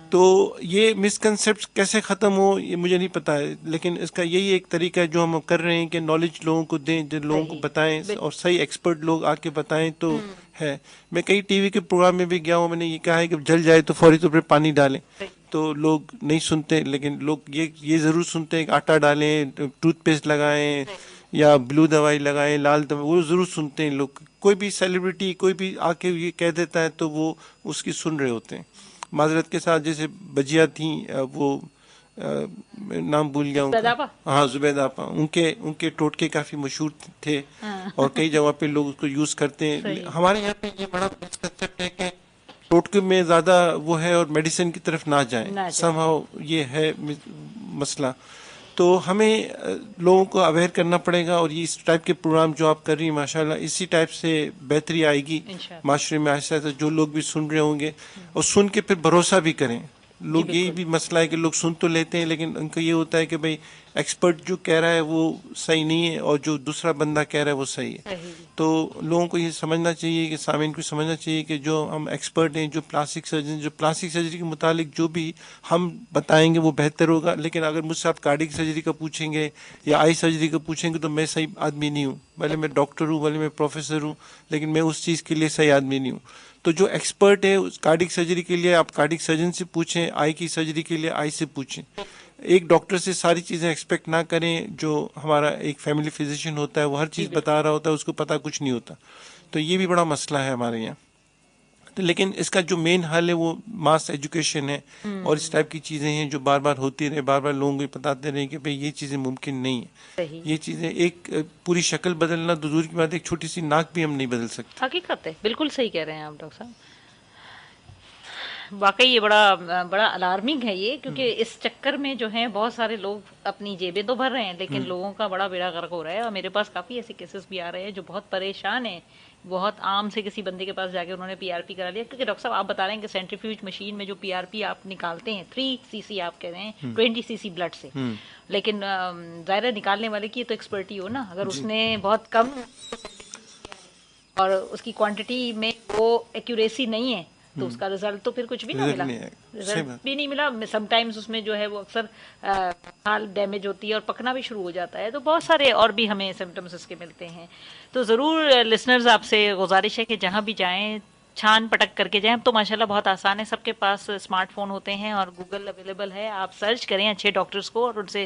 تو یہ مسکنسیپٹ کیسے ختم ہو یہ مجھے نہیں پتا ہے, لیکن اس کا یہی ایک طریقہ ہے جو ہم کر رہے ہیں کہ نالج لوگوں کو دیں, لوگوں کو بتائیں, اور صحیح ایکسپرٹ لوگ آ کے بتائیں. تو ہے, میں کئی ٹی وی کے پروگرام میں بھی گیا ہوں, میں نے یہ کہا ہے کہ جل جائے تو فوری طور پر پانی ڈالیں, تو لوگ نہیں سنتے. لیکن لوگ یہ ضرور سنتے ہیں کہ آٹا ڈالیں, ٹوتھ پیسٹ لگائیں, یا بلو دوائی لگائیں, لال دوائی, وہ ضرور سنتے ہیں لوگ. کوئی بھی سیلیبریٹی کوئی بھی آ کے یہ کہہ دیتا ہے تو وہ اس کی سن رہے ہوتے ہیں. معذرت کے ساتھ, جیسے بجیا تھیں, وہ نام بھول گیا ہوں, ہاں زبیدہ آپا, ان کے ٹوٹکے کافی مشہور تھے, اور کئی جگہ پہ لوگ اس کو یوز کرتے ہیں. ہمارے یہاں پہ یہ بڑا مسکنسیپٹ ہے کہ ٹوٹکے میں زیادہ وہ ہے اور میڈیسن کی طرف نہ جائیں, سم ہاؤ یہ ہے مسئلہ. تو ہمیں لوگوں کو اویئر کرنا پڑے گا, اور یہ اس ٹائپ کے پروگرام جو آپ کر رہی ہیں ماشاءاللہ, اسی ٹائپ سے بہتری آئے گی معاشرے میں آہستہ آہستہ. جو لوگ بھی سن رہے ہوں گے اور سن کے پھر بھروسہ بھی کریں. لوگ یہی بھی مسئلہ ہے کہ لوگ سن تو لیتے ہیں, لیکن ان کا یہ ہوتا ہے کہ بھئی ایکسپرٹ جو کہہ رہا ہے وہ صحیح نہیں ہے, اور جو دوسرا بندہ کہہ رہا ہے وہ صحیح ہے. تو لوگوں کو یہ سمجھنا چاہیے, کہ سامعین کو سمجھنا چاہیے کہ جو ہم ایکسپرٹ ہیں, جو پلاسٹک سرجری کے متعلق جو بھی ہم بتائیں گے وہ بہتر ہوگا. لیکن اگر مجھ سے آپ کارڈک سرجری کا پوچھیں گے یا آئی سرجری کا پوچھیں گے تو میں صحیح آدمی نہیں ہوں. بھلے میں ڈاکٹر ہوں, بھلے میں پروفیسر ہوں, لیکن میں اس چیز کے لیے صحیح آدمی نہیں ہوں. تو جو ایکسپرٹ ہے کارڈک سرجری کے لیے آپ کارڈک سرجن سے پوچھیں, آئی کی سرجری کے لیے آئی سے پوچھیں. ایک ڈاکٹر سے ساری چیزیں ایکسپیکٹ نہ کریں. جو ہمارا ایک فیملی فزیشین ہوتا ہے وہ ہر چیز بتا رہا ہوتا ہے, اس کو پتہ کچھ نہیں ہوتا. تو یہ بھی بڑا مسئلہ ہے ہمارے یہاں. لیکن اس کا جو مین حل ہے وہ ماس ایجوکیشن ہے, اور اس ٹائپ کی چیزیں ہیں جو بار بار ہوتی رہے, بار بار لوگوں کو بتاتے رہے کہ بھئی یہ چیزیں ممکن نہیں ہیں. یہ چیزیں ایک پوری شکل بدلنا تو دور کی بات, ایک چھوٹی سی ناک بھی ہم نہیں بدل سکتے. حقیقت ہے, بالکل صحیح کہہ رہے ہیں آپ ڈاکٹر صاحب. واقعی یہ بڑا الارمنگ ہے یہ, کیونکہ اس چکر میں جو ہے بہت سارے لوگ اپنی جیبیں تو بھر رہے ہیں, لیکن لوگوں کا بڑا بیڑا غرق ہو رہا ہے. اور میرے پاس کافی ایسے کیسز بھی آ رہے ہیں جو بہت پریشان ہیں. بہت عام سے کسی بندے کے پاس جا کے انہوں نے پی آر پی کرا لیا, کیونکہ ڈاکٹر صاحب آپ بتا رہے ہیں کہ سینٹریفیوج مشین میں جو پی آر پی آپ نکالتے ہیں 3 cc آپ کہہ رہے ہیں 20 cc بلڈ سے, لیکن ظاہر نکالنے والے کی تو ایکسپرٹی ہو نا. اگر اس نے بہت کم اور اس کی کوانٹٹی میں وہ ایکوریسی نہیں ہے تو اس کا رزلٹ تو پھر کچھ بھی نہ ملا, رزلٹ بھی نہیں ملا. سم ٹائمز اس میں جو ہے وہ اکثر کھال ڈیمیج ہوتی ہے اور پکنا بھی شروع ہو جاتا ہے. تو بہت سارے اور بھی ہمیں سمٹمز اس کے ملتے ہیں. تو ضرور لسنرز آپ سے گزارش ہے کہ جہاں بھی جائیں چھان پٹک کر کے جائیں. اب تو ماشاءاللہ بہت آسان ہے, سب کے پاس اسمارٹ فون ہوتے ہیں اور گوگل اویلیبل ہے. آپ سرچ کریں اچھے ڈاکٹرز کو اور ان سے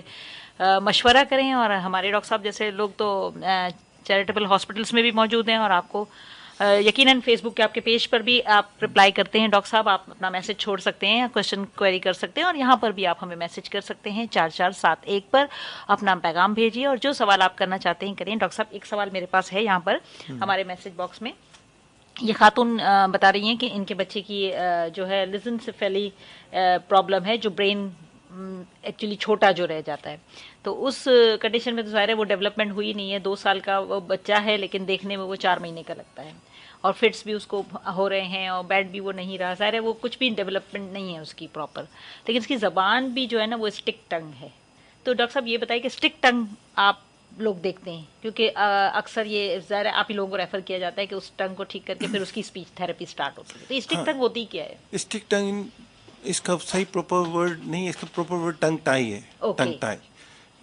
مشورہ کریں. اور ہمارے ڈاکٹر صاحب جیسے لوگ تو چیریٹیبل ہاسپٹلس میں بھی موجود ہیں, اور آپ کو یقیناً فیس بک کے آپ کے پیج پر بھی آپ رپلائی کرتے ہیں ڈاکٹر صاحب. آپ اپنا میسج چھوڑ سکتے ہیں, کوشچن کوئری کر سکتے ہیں, اور یہاں پر بھی آپ ہمیں میسج کر سکتے ہیں 4471 پر اپنا پیغام بھیجیے, اور جو سوال آپ کرنا چاہتے ہیں کریں. ڈاکٹر صاحب ایک سوال میرے پاس ہے یہاں پر ہمارے میسج باکس میں. یہ خاتون بتا رہی ہیں کہ ان کے بچے کی جو ہے لزنسیفیلی پرابلم ہے, جو برین ایکچولی چھوٹا جو رہ جاتا ہے. تو اس کنڈیشن میں تو ظاہر ہے وہ ڈیولپمنٹ ہوئی نہیں ہے. 2 سال کا وہ بچہ ہے, لیکن دیکھنے میں وہ 4 مہینے کا لگتا ہے, اور فٹس بھی اس کو ہو رہے ہیں, اور بیڈ بھی وہ نہیں رہا. ظاہر ہے وہ کچھ بھی ڈیولپمنٹ نہیں ہے اس کی پراپر, لیکن اس کی زبان بھی جو ہے نا وہ اسٹک ٹنگ ہے. تو ڈاکٹر صاحب یہ بتائیے کہ اسٹک ٹنگ آپ لوگ دیکھتے ہیں, کیونکہ اکثر یہ ظاہر ہے آپ ہی لوگوں کو ریفر کیا جاتا ہے کہ اس ٹنگ کو ٹھیک کر کے پھر اس کی اسپیچ تھراپی اسٹارٹ ہوتی ہے. تو اسٹک ٹنگ ہوتی کیا ہے؟ اسٹک ٹنگ اس کا صحیح پراپر ورڈ نہیں ہے, اس کا پراپر ورڈ ٹنگ ٹائی ہے. ٹنگ ٹائی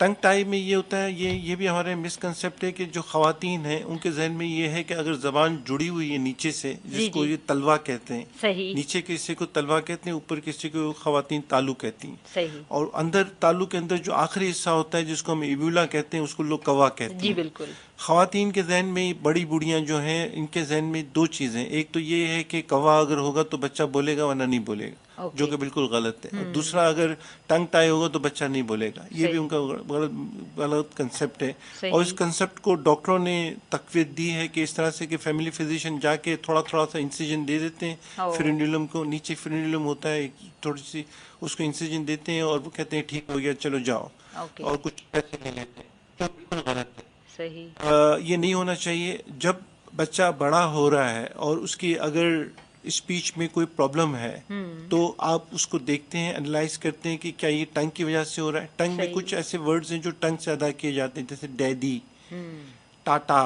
ٹنگ ٹائی میں یہ ہوتا ہے، یہ بھی ہمارے مسکنسیپٹ ہے کہ جو خواتین ہیں ان کے ذہن میں یہ ہے کہ اگر زبان جڑی ہوئی ہے نیچے سے، جس کو یہ تلوا کہتے ہیں، صحیح، نیچے کے حصے کو تلوا کہتے ہیں، اوپر کے حصے کو خواتین تالو کہتی ہیں، صحیح، اور اندر تالو کے اندر جو آخری حصہ ہوتا ہے جس کو ہم ایبولا کہتے ہیں، اس کو لوگ کوا کہتے ہیں. جی بالکل. خواتین کے ذہن میں، بڑی بوڑھیاں جو ہیں ان کے ذہن میں دو چیزیں، ایک تو یہ ہے کہ کوا اگر ہوگا تو بچہ بولے گا ورنہ نہیں بولے گا، جو کہ بالکل غلط ہے. اور دوسرا، اگر ٹنگ ٹائی ہوگا تو بچہ نہیں بولے گا، یہ بھی ان کا غلط کنسپٹ ہے. اور اس کنسپٹ کو ڈاکٹروں نے تقویت دی ہے کہ اس طرح سے کہ فیملی فزیشین جا کے تھوڑا تھوڑا سا انسیجن دے دیتے ہیں فرینڈولم کو، نیچے فرینڈولم ہوتا ہے تھوڑی سی، اس کو انسیجن دیتے ہیں اور وہ کہتے ہیں ٹھیک ہو گیا چلو جاؤ، اور کچھ پیسے نہیں لیتے، تو بالکل غلط ہے. یہ نہیں ہونا چاہیے. جب بچہ بڑا ہو رہا ہے اور اس کی اگر اسپیچ میں کوئی پرابلم ہے تو آپ اس کو دیکھتے ہیں، انالائز کرتے ہیں کہ کیا یہ ٹنگ کی وجہ سے ہو رہا ہے. ٹنگ میں کچھ ایسے ورڈز ہیں جو ٹنگ سے ادا کیے جاتے ہیں، جیسے ڈیڈی، ٹاٹا،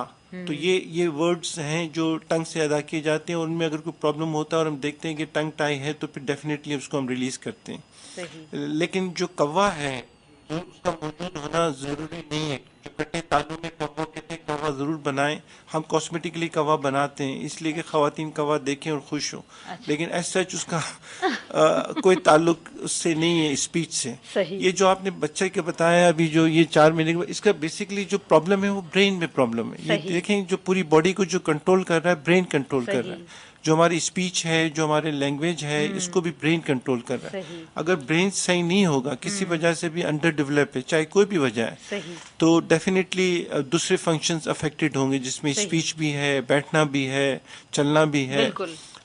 تو یہ ورڈز ہیں جو ٹنگ سے ادا کیے جاتے ہیں. ان میں اگر کوئی پرابلم ہوتا ہے اور ہم دیکھتے ہیں کہ ٹنگ ٹائی ہے تو پھر ڈیفینیٹلی اس کو ہم ریلیز کرتے ہیں. لیکن جو کوا ہے اس کا موجود ہونا ضروری نہیں ہے. جو کٹے تالوں میں کوا کہتے ہیں، کوا ضرور بنائیں. ہم کاسمیٹکلی کوا بناتے ہیں اس لیے کہ خواتین کوا دیکھیں اور خوش ہوں، لیکن ایز سچ اس کا کوئی تعلق اس سے نہیں ہے، اسپیچ سے. یہ جو آپ نے بچے کے بتایا ابھی، جو یہ 4 مہینے کے، اس کا بیسکلی جو پرابلم ہے وہ برین میں پرابلم ہے. یہ دیکھیں جو پوری باڈی کو جو کنٹرول کر رہا ہے برین کنٹرول کر رہا ہے. جو ہماری اسپیچ ہے، جو ہمارے لینگویج ہے، اس کو بھی برین کنٹرول کر رہا ہے. اگر برین صحیح نہیں ہوگا، کسی وجہ سے بھی انڈر ڈیولپ ہے، چاہے کوئی بھی وجہ ہے، تو ڈیفینیٹلی دوسرے فنکشنز افیکٹڈ ہوں گے، جس میں اسپیچ بھی ہے، بیٹھنا بھی ہے، چلنا بھی ہے.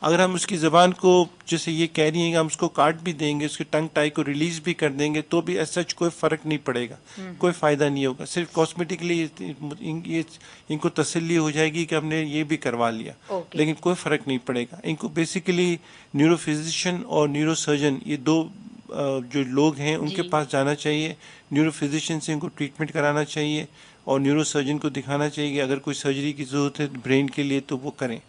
اگر ہم اس کی زبان کو جیسے یہ کہہ رہی ہیں کہ ہم اس کو کاٹ بھی دیں گے، اس کی ٹنگ ٹائی کو ریلیز بھی کر دیں گے، تو بھی ایز سچ کوئی فرق نہیں پڑے گا، کوئی فائدہ نہیں ہوگا. صرف کاسمیٹکلی ان کو تسلی ہو جائے گی کہ ہم نے یہ بھی کروا لیا، لیکن کوئی فرق نہیں پڑے گا. ان کو بیسیکلی نیورو فزیشین اور نیورو سرجن، یہ دو جو لوگ ہیں ان کے پاس جانا چاہیے. نیورو فزیشین سے ان کو ٹریٹمنٹ کرانا چاہیے اور نیورو سرجن کو دکھانا چاہیے کہ اگر کوئی سرجری کی ضرورت ہے برین کے لیے تو وہ کریں.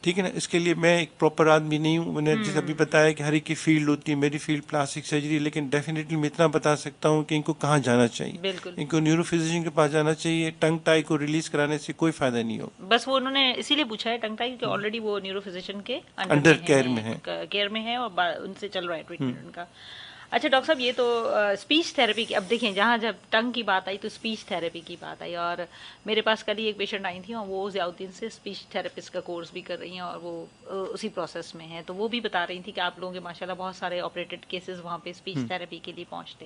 ٹھیک ہے نا. اس کے لیے میں ایک پراپر آدمی نہیں ہوں. میں نے جیسے ابھی بتایا کہ ہر ایک کی فیلڈ ہوتی ہے، میری فیلڈ پلاسٹک سرجری، لیکن ڈیفینیٹلی میں اتنا بتا سکتا ہوں کہ ان کو کہاں جانا چاہیے. ان کو نیورو فزیشین کے پاس جانا چاہیے. ٹنگ ٹائی کو ریلیز کرانے سے کوئی فائدہ نہیں ہوگا. بس وہ انہوں نے اسی لیے پوچھا ہے ٹنگ ٹائی کہ آلریڈی وہ نیورو فزیشین کے انڈر کیئر میں ہے اور ان سے چل رہا ہے ٹریٹمنٹ ان کا. اچھا ڈاکٹر صاحب، یہ تو اسپیچ تھراپی کی، اب دیکھیں جہاں جب ٹنگ کی بات آئی تو اسپیچ تھراپی کی بات آئی، اور میرے پاس کل ہی ایک پیشنٹ آئی تھی اور وہ ضیاء الدین سے اسپیچ تھراپسٹ کا کورس بھی کر رہی ہیں اور وہ اسی پروسیس میں ہیں. تو وہ بھی بتا رہی تھی کہ آپ لوگوں کے ماشاء اللہ بہت سارے آپریٹڈ کیسز وہاں پہ اسپیچ تھراپی کے لیے پہنچتے.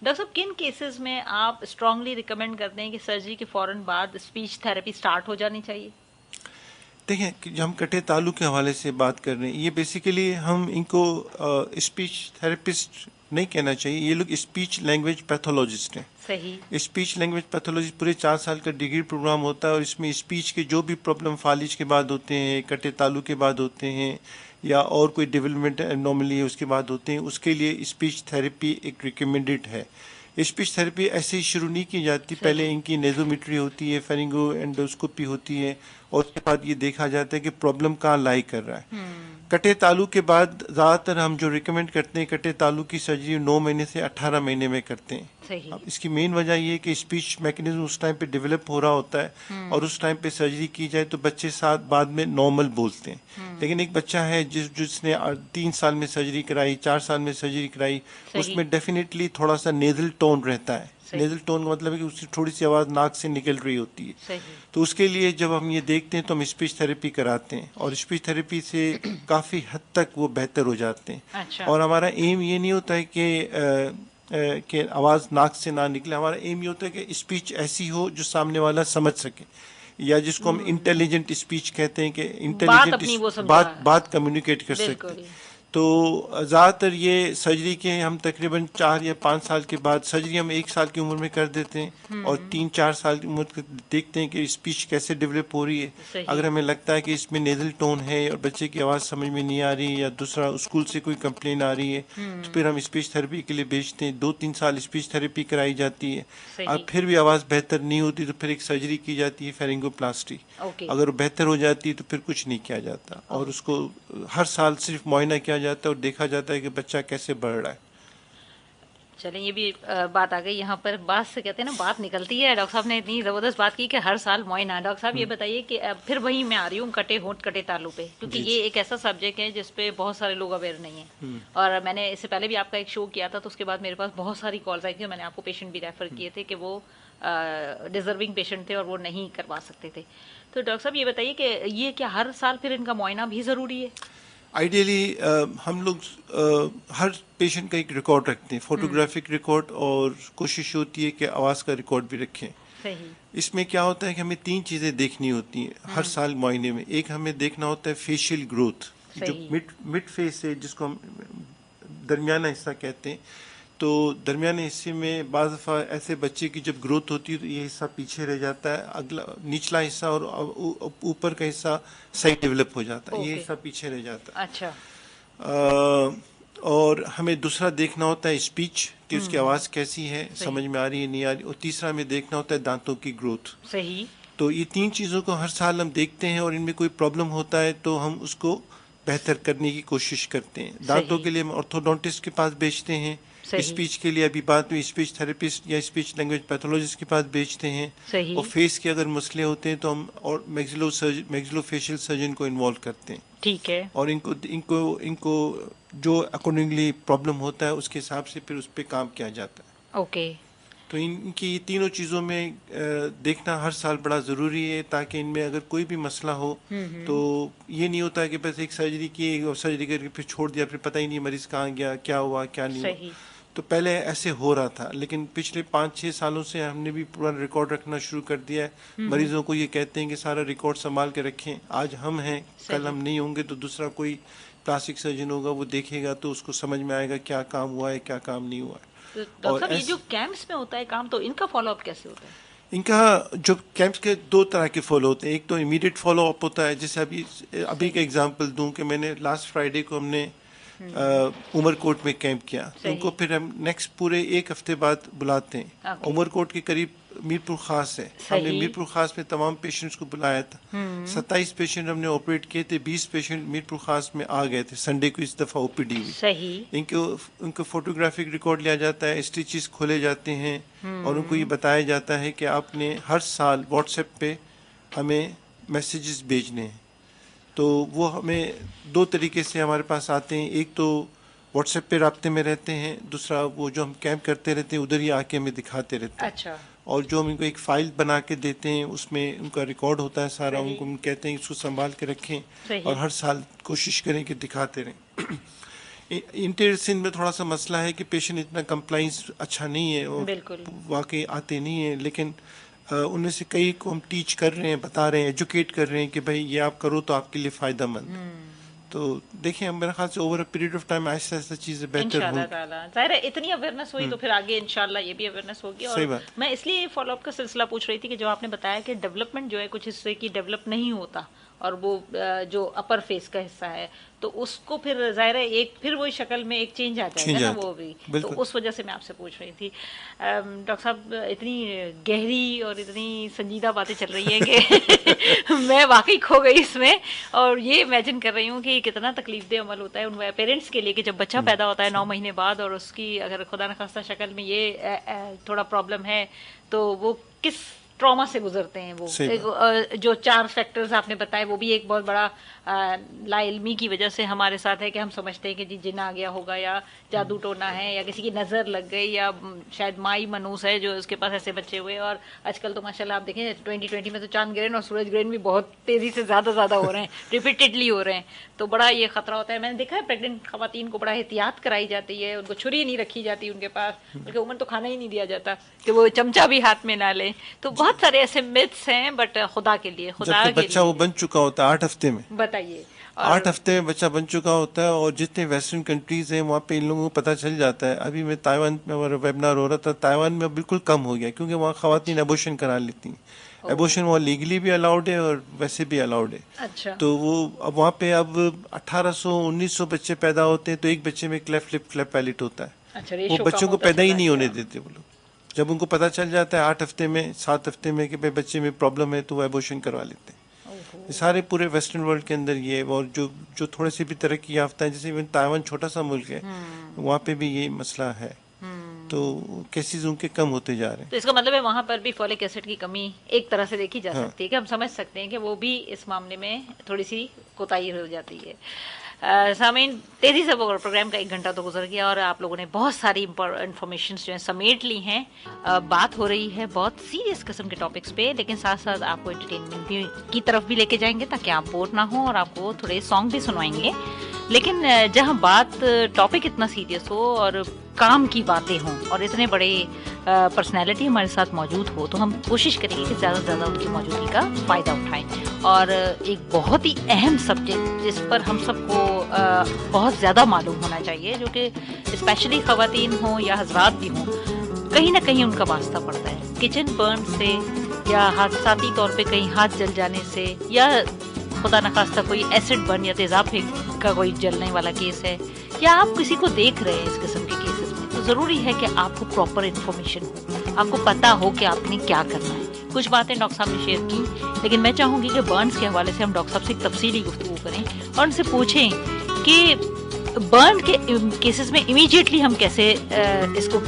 ڈاکٹر صاحب، کن کیسز میں آپ اسٹرانگلی ریکمینڈ کرتے ہیں کہ سرجری کے فوراً بعد اسپیچ تھراپی اسٹارٹ ہو جانی چاہیے؟ دیکھیں، جو ہم کٹے تالو کے حوالے سے بات کر رہے ہیں، یہ بیسیکلی ہم ان کو اسپیچ تھراپسٹ نہیں کہنا چاہیے، یہ لوگ اسپیچ لینگویج پیتھولوجسٹ ہیں. صحیح. اسپیچ لینگویج پیتھولوجی پورے 4 سال کا ڈگری پروگرام ہوتا ہے اور اس میں اسپیچ کے جو بھی پرابلم فالج کے بعد ہوتے ہیں، کٹے تالو کے بعد ہوتے ہیں، یا اور کوئی ڈیولپمنٹ انوملی ہے اس کے بعد ہوتے ہیں، اس کے لیے اسپیچ تھراپی ایک ریکمینڈڈ ہے. اسپیچ تھراپی ایسے ہی شروع نہیں کی جاتی. پہلے ان کی نیزومیٹری ہوتی ہے، فیرنگو اینڈوسکوپی ہوتی ہے، اور اس کے بعد یہ دیکھا جاتا ہے کہ پرابلم کہاں لائی کر رہا ہے. کٹے تالو کے بعد زیادہ تر ہم جو ریکمینڈ کرتے ہیں کٹے تالو کی سرجری 9 مہینے سے 18 مہینے میں کرتے ہیں. اب اس کی مین وجہ یہ ہے کہ اسپیچ میکنزم اس ٹائم پہ ڈیولپ ہو رہا ہوتا ہے اور اس ٹائم پہ سرجری کی جائے تو بچے ساتھ بعد میں نارمل بولتے ہیں. لیکن ایک بچہ ہے جس نے 3 سال میں سرجری کرائی، 4 سال میں سرجری کرائی، اس میں ڈیفینیٹلی تھوڑا سا نیزل ٹون رہتا ہے. نیزل ٹون کا مطلب ہے کہ اس کی تھوڑی سی آواز ناک سے نکل رہی ہوتی ہے. تو اس کے لیے جب ہم یہ دیکھتے ہیں تو ہم اسپیچ تھراپی کراتے ہیں اور اسپیچ تھراپی سے کافی حد تک وہ بہتر ہو جاتے ہیں. اور ہمارا ایم یہ نہیں ہوتا ہے کہ آواز ناک سے نہ نکلے. ہمارا ایم یہ ہوتا ہے کہ اسپیچ ایسی ہو جو سامنے والا سمجھ سکے، یا جس کو ہم انٹیلیجنٹ اسپیچ کہتے ہیں کہ انٹیلیجنٹ بات کمیونیکیٹ کر سکتے. تو زیادہ تر یہ سرجری کے ہم تقریباً 4 یا 5 سال کے بعد، سرجری ہم 1 سال کی عمر میں کر دیتے ہیں اور 3-4 سال کی عمر دیکھتے ہیں کہ اسپیچ کیسے ڈیولپ ہو رہی ہے. اگر ہمیں لگتا ہے کہ اس میں نیزل ٹون ہے اور بچے کی آواز سمجھ میں نہیں آ رہی، یا دوسرا اسکول سے کوئی کمپلین آ رہی ہے، تو پھر ہم اسپیچ تھراپی کے لیے بھیجتے ہیں. 2-3 سال اسپیچ تھراپی کرائی جاتی ہے. اور پھر بھی آواز بہتر نہیں ہوتی تو پھر ایک سرجری کی جاتی ہے، فیرنگو پلاسٹی. اگر بہتر ہو جاتی ہے تو پھر کچھ نہیں کیا جاتا اور اس کو ہر سال صرف معائنہ کیا جاتا ہے اور دیکھا جاتا ہے کہ بچہ کیسے بڑھ رہا ہے. چلیں یہ بھی بات آ گئی یہاں پر، بات سے کہتے ہیں نا بات نکلتی ہے. ڈاکٹر صاحب نے اتنی زبردست بات کی کہ ہر سال معائنہ. ڈاکٹر صاحب یہ بتائیے کہ پھر وہی میں آ رہی ہوں کٹے ہونٹ کٹے تالو پہ، کیونکہ یہ ایک ایسا سبجیکٹ ہے جس پہ بہت سارے لوگ اویئر نہیں ہیں. اور میں نے اس سے پہلے بھی آپ کا ایک شو کیا تھا، تو اس کے بعد میرے پاس بہت ساری کالز آئی تھی، میں نے آپ کو پیشنٹ بھی ریفر کیے تھے کہ وہ ڈیزرونگ پیشنٹ تھے اور وہ نہیں کروا سکتے تھے. تو ڈاکٹر صاحب یہ بتائیے کہ یہ کیا ہر سال پھر ان کا معائنہ بھی ضروری ہے؟ آئیڈیلی ہم لوگ ہر پیشنٹ کا ایک ریکارڈ رکھتے ہیں، فوٹوگرافک ریکارڈ، اور کوشش ہوتی ہے کہ آواز کا ریکارڈ بھی رکھیں. اس میں کیا ہوتا ہے کہ ہمیں 3 چیزیں دیکھنی ہوتی ہیں ہر سال معائنے میں. ایک ہمیں دیکھنا ہوتا ہے فیشیل گروتھ، جو مڈ فیس ہے جس کو ہم درمیانہ حصہ کہتے ہیں. تو درمیانے حصے میں بعض دفعہ ایسے بچے کی جب گروتھ ہوتی ہے تو یہ حصہ پیچھے رہ جاتا ہے، اگلا نچلا حصہ اور اوپر کا حصہ صحیح ڈیولپ ہو جاتا ہے، یہ حصہ پیچھے رہ جاتا ہے. اچھا. اور ہمیں دوسرا دیکھنا ہوتا ہے اسپیچ، کہ اس کی آواز کیسی ہے، سمجھ میں آ رہی ہے نہیں آ رہی. اور تیسرا ہمیں دیکھنا ہوتا ہے دانتوں کی گروتھ. صحیح. تو یہ 3 چیزوں کو ہر سال ہم دیکھتے ہیں، اور ان میں کوئی پرابلم ہوتا ہے تو ہم اس کو بہتر کرنے کی کوشش کرتے ہیں. دانتوں کے لیے ہم آرتھوڈونٹسٹ کے پاس بھیجتے ہیں. اسپیچ کے لیے ابھی بات میں اسپیچ تھراپسٹ یا اسپیچ لینگویج پیتھولوجسٹ کے پاس بھیجتے ہیں. اور فیس کے اگر مسئلے ہوتے ہیں تو ہم اور میگزلو فیشل سرجن کو انوالو کرتے ہیں. ٹھیک ہے. اور ان کو جو اکارڈنگلی پرابلم ہوتا ہے اس کے حساب سے پھر اس پہ کام کیا جاتا ہے. اوکے. تو ان کی تینوں چیزوں میں دیکھنا ہر سال بڑا ضروری ہے، تاکہ ان میں اگر کوئی بھی مسئلہ ہو تو یہ نہیں ہوتا کہ بس ایک سرجری کی اور سرجری کر کے پھر چھوڑ دیا، پھر پتہ ہی نہیں مریض کہاں گیا، کیا ہوا کیا نہیں ہوا. تو پہلے ایسے ہو رہا تھا، لیکن پچھلے 5-6 سالوں سے ہم نے بھی پورا ریکارڈ رکھنا شروع کر دیا ہے. مریضوں کو یہ کہتے ہیں کہ سارا ریکارڈ سنبھال کے رکھیں، آج ہم ہیں کل ہم نہیں ہوں گے تو دوسرا کوئی پلاسٹک سرجن ہوگا، وہ دیکھے گا تو اس کو سمجھ میں آئے گا کیا کام ہوا ہے کیا کام نہیں ہوا ہے. ڈاکٹر صاحب یہ جو کیمپس میں ہوتا ہے کام، تو ان کا فالو اپ کیسے ہوتا ہے؟ ان کا جو کیمپس کے 2 طرح کے فالو ہوتے ہیں. ایک تو امیڈیٹ فالو اپ ہوتا ہے، جیسے ابھی کا ایگزامپل دوں کہ میں نے لاسٹ فرائیڈے کو ہم نے عمر کوٹ میں کیمپ کیا، تو ان کو پھر ہم نیکسٹ پورے 1 ہفتے بعد بلاتے ہیں. عمر کوٹ کے قریب میرپور خاص ہے، ہم نے میرپور خاص میں تمام پیشنٹس کو بلایا تھا. 27 پیشنٹ ہم نے آپریٹ کیے تھے، 20 پیشنٹ میرپور خاص میں آ گئے تھے. سنڈے کو اس دفعہ او پی ڈی ہوئی. ان کو فوٹوگرافک ریکارڈ لیا جاتا ہے، اسٹیچز کھولے جاتے ہیں، اور ان کو یہ بتایا جاتا ہے کہ آپ نے ہر سال واٹس ایپ پہ ہمیں میسیجز بھیجنے ہیں. تو وہ ہمیں 2 طریقے سے ہمارے پاس آتے ہیں. ایک تو واٹس ایپ پہ رابطے میں رہتے ہیں، دوسرا وہ جو ہم کیمپ کرتے رہتے ہیں ادھر ہی آ کے ہمیں دکھاتے رہتے ہیں. اچھا. اور جو ہم ان کو ایک فائل بنا کے دیتے ہیں اس میں ان کا ریکارڈ ہوتا ہے سارا. ان کو ہم کہتے ہیں اس کو سنبھال کے رکھیں اور ہر سال کوشش کریں کہ دکھاتے رہیں. انٹیریئر سندھ میں تھوڑا سا مسئلہ ہے کہ پیشنٹ اتنا کمپلائنس اچھا نہیں ہے، اور واقعی آتے نہیں ہیں، لیکن ان میں سے کئی کو ہم ٹیچ کر رہے ہیں، بتا رہے ہیں، ایجوکیٹ کر رہے ہیں کہ بھائی یہ آپ کرو تو آپ کے لیے فائدہ مند. تو دیکھیں میرے خیال سے over a period of time ایسا چیزیں بہتر ہوں. انشاءاللہ تعالیٰ ظاہر ہے اتنی اویئرنیس ہوئی تو پھر آگے انشاءاللہ یہ بھی اویئرنیس ہوگی. اور میں اس لیے فالو اپ کا سلسلہ پوچھ رہی تھی کہ جو آپ نے بتایا کہ ڈیولپمنٹ جو ہے کچھ حصے کی ڈیولپ نہیں ہوتا، اور وہ جو اپر فیس کا حصہ ہے تو اس کو پھر ظاہر ہے ایک پھر وہی شکل میں ایک چینج آ جائے گا نا وہ بھی. تو اس وجہ سے میں آپ سے پوچھ رہی تھی. ڈاکٹر صاحب اتنی گہری اور اتنی سنجیدہ باتیں چل رہی ہیں کہ میں واقعی کھو گئی اس میں، اور یہ امیجن کر رہی ہوں کہ کتنا تکلیف دہ عمل ہوتا ہے ان پیرنٹس کے لیے کہ جب بچہ پیدا ہوتا ہے 9 مہینے بعد، اور اس کی اگر خدا نخواستہ شکل میں یہ تھوڑا پرابلم ہے تو وہ کس ٹراما سے گزرتے ہیں. وہ جو 4 فیکٹرز آپ نے بتائے وہ بھی ایک بہت بڑا لا علمی کی وجہ سے ہمارے ساتھ ہے کہ ہم سمجھتے ہیں کہ جی جن آ گیا ہوگا یا جادو ٹونا ہے یا کسی کی نظر لگ گئی یا شاید مائی منوس ہے جو اس کے پاس ایسے بچے ہوئے. اور آج کل تو ماشاءاللہ آپ دیکھیں 2020 میں تو چاند گرہن اور سورج گرہن بھی بہت تیزی سے زیادہ ہو رہے ہیں، ریپیٹڈلی ہو رہے ہیں. تو بڑا یہ خطرہ ہوتا ہے. میں نے دیکھا ہے پریگننٹ خواتین کو بڑا احتیاط کرائی جاتی ہے، ان کو چھری نہیں رکھی جاتی ان کے پاس، بلکہ عموماً تو کھانا ہی نہیں دیا جاتا کہ وہ چمچہ بھی ہاتھ میں نہ لیں. تو بہت سارے ایسے متس ہیں، بٹ خدا کے لیے بچہ وہ بن چکا ہوتا ہے 8 ہفتے میں. بتائیے 8 ہفتے میں بچہ بن چکا ہوتا ہے، اور جتنے ویسٹرن کنٹریز ہیں وہاں پہ ان لوگوں کو پتہ چل جاتا ہے. ابھی میں تائیوان میں ہمارا ویبنار ہو رہا تھا، تائیوان میں بالکل کم ہو گیا کیونکہ وہاں خواتین ایبورشن کرا لیتی ہیں. ایبورشن وہاں لیگلی بھی الاؤڈ ہے اور ویسے بھی الاؤڈ ہے. اچھا. تو وہ اب وہاں پہ اب 1800-1900 بچے پیدا ہوتے ہیں تو ایک بچے میں کلیفٹ لپ کلیفٹ پیلٹ ہوتا ہے. وہ بچوں کو پیدا ہی نہیں ہونے دیتے وہ لوگ. جب ان کو پتہ چل جاتا ہے 8 ہفتے میں 7 ہفتے میں کہ بچے میں پرابلم ہے تو وہ ایبورشن کروا لیتے ہیں. سارے پورے ویسٹرن ورلڈ کے اندر یہ، اور جو تھوڑے سے بھی ترقی یافتہ ہیں، جیسے تائیوان چھوٹا سا ملک ہے وہاں پہ بھی یہ مسئلہ ہے. تو کیسز ان کے کم ہوتے جا رہے ہیں. تو اس کا مطلب ہے وہاں پر بھی فولک ایسڈ کی کمی ایک طرح سے دیکھی جا سکتی ہے کہ ہم سمجھ سکتے ہیں کہ وہ بھی اس معاملے میں تھوڑی سی کوتاہی ہو جاتی ہے. سامعین تیزی سے پروگرام کا 1 گھنٹہ تو گزر گیا اور آپ لوگوں نے بہت ساری انفارمیشنز جو ہیں سمیٹ لی ہیں. بات ہو رہی ہے بہت سیریس قسم کے ٹاپکس پہ، لیکن ساتھ ساتھ آپ کو انٹرٹینمنٹ بھی کی طرف بھی لے کے جائیں گے تاکہ آپ بور نہ ہوں، اور آپ کو تھوڑے سانگ بھی سنوائیں گے. لیکن جہاں بات ٹاپک اتنا سیریس ہو اور کام کی باتیں ہوں اور اتنے بڑے پرسنالٹی ہمارے ساتھ موجود ہو، تو ہم کوشش کریں گے کہ زیادہ سے زیادہ ان کی موجودگی کا فائدہ اٹھائیں. اور ایک بہت ہی اہم سبجیکٹ جس پر ہم سب کو بہت زیادہ معلوم ہونا چاہیے، جو کہ اسپیشلی خواتین ہوں یا حضرات بھی ہوں، کہیں نہ کہیں ان کا واسطہ پڑتا ہے کچن برن سے، یا حادثاتی طور پہ کہیں ہاتھ جل جانے سے، یا خدا نخواستہ کوئی ایسڈ برن یا تیزاب کا کوئی جلنے والا کیس ہے، یا آپ کسی کو دیکھ رہے ہیں اس قسم کے کیسز میں. تو ضروری ہے کہ آپ کو پراپر انفارمیشن ہو، آپ کو پتا ہو کہ آپ نے کیا کرنا ہے. کچھ باتیں ڈاکٹر صاحب نے شیئر کی، لیکن میں چاہوں گی کہ برنز کے حوالے سے ہم ڈاکٹر صاحب سے ایک تفصیلی گفتگو کریں اور ان سے پوچھیں کہ برن کے کیسز میں امیڈیٹلی ہم کیسے اس کو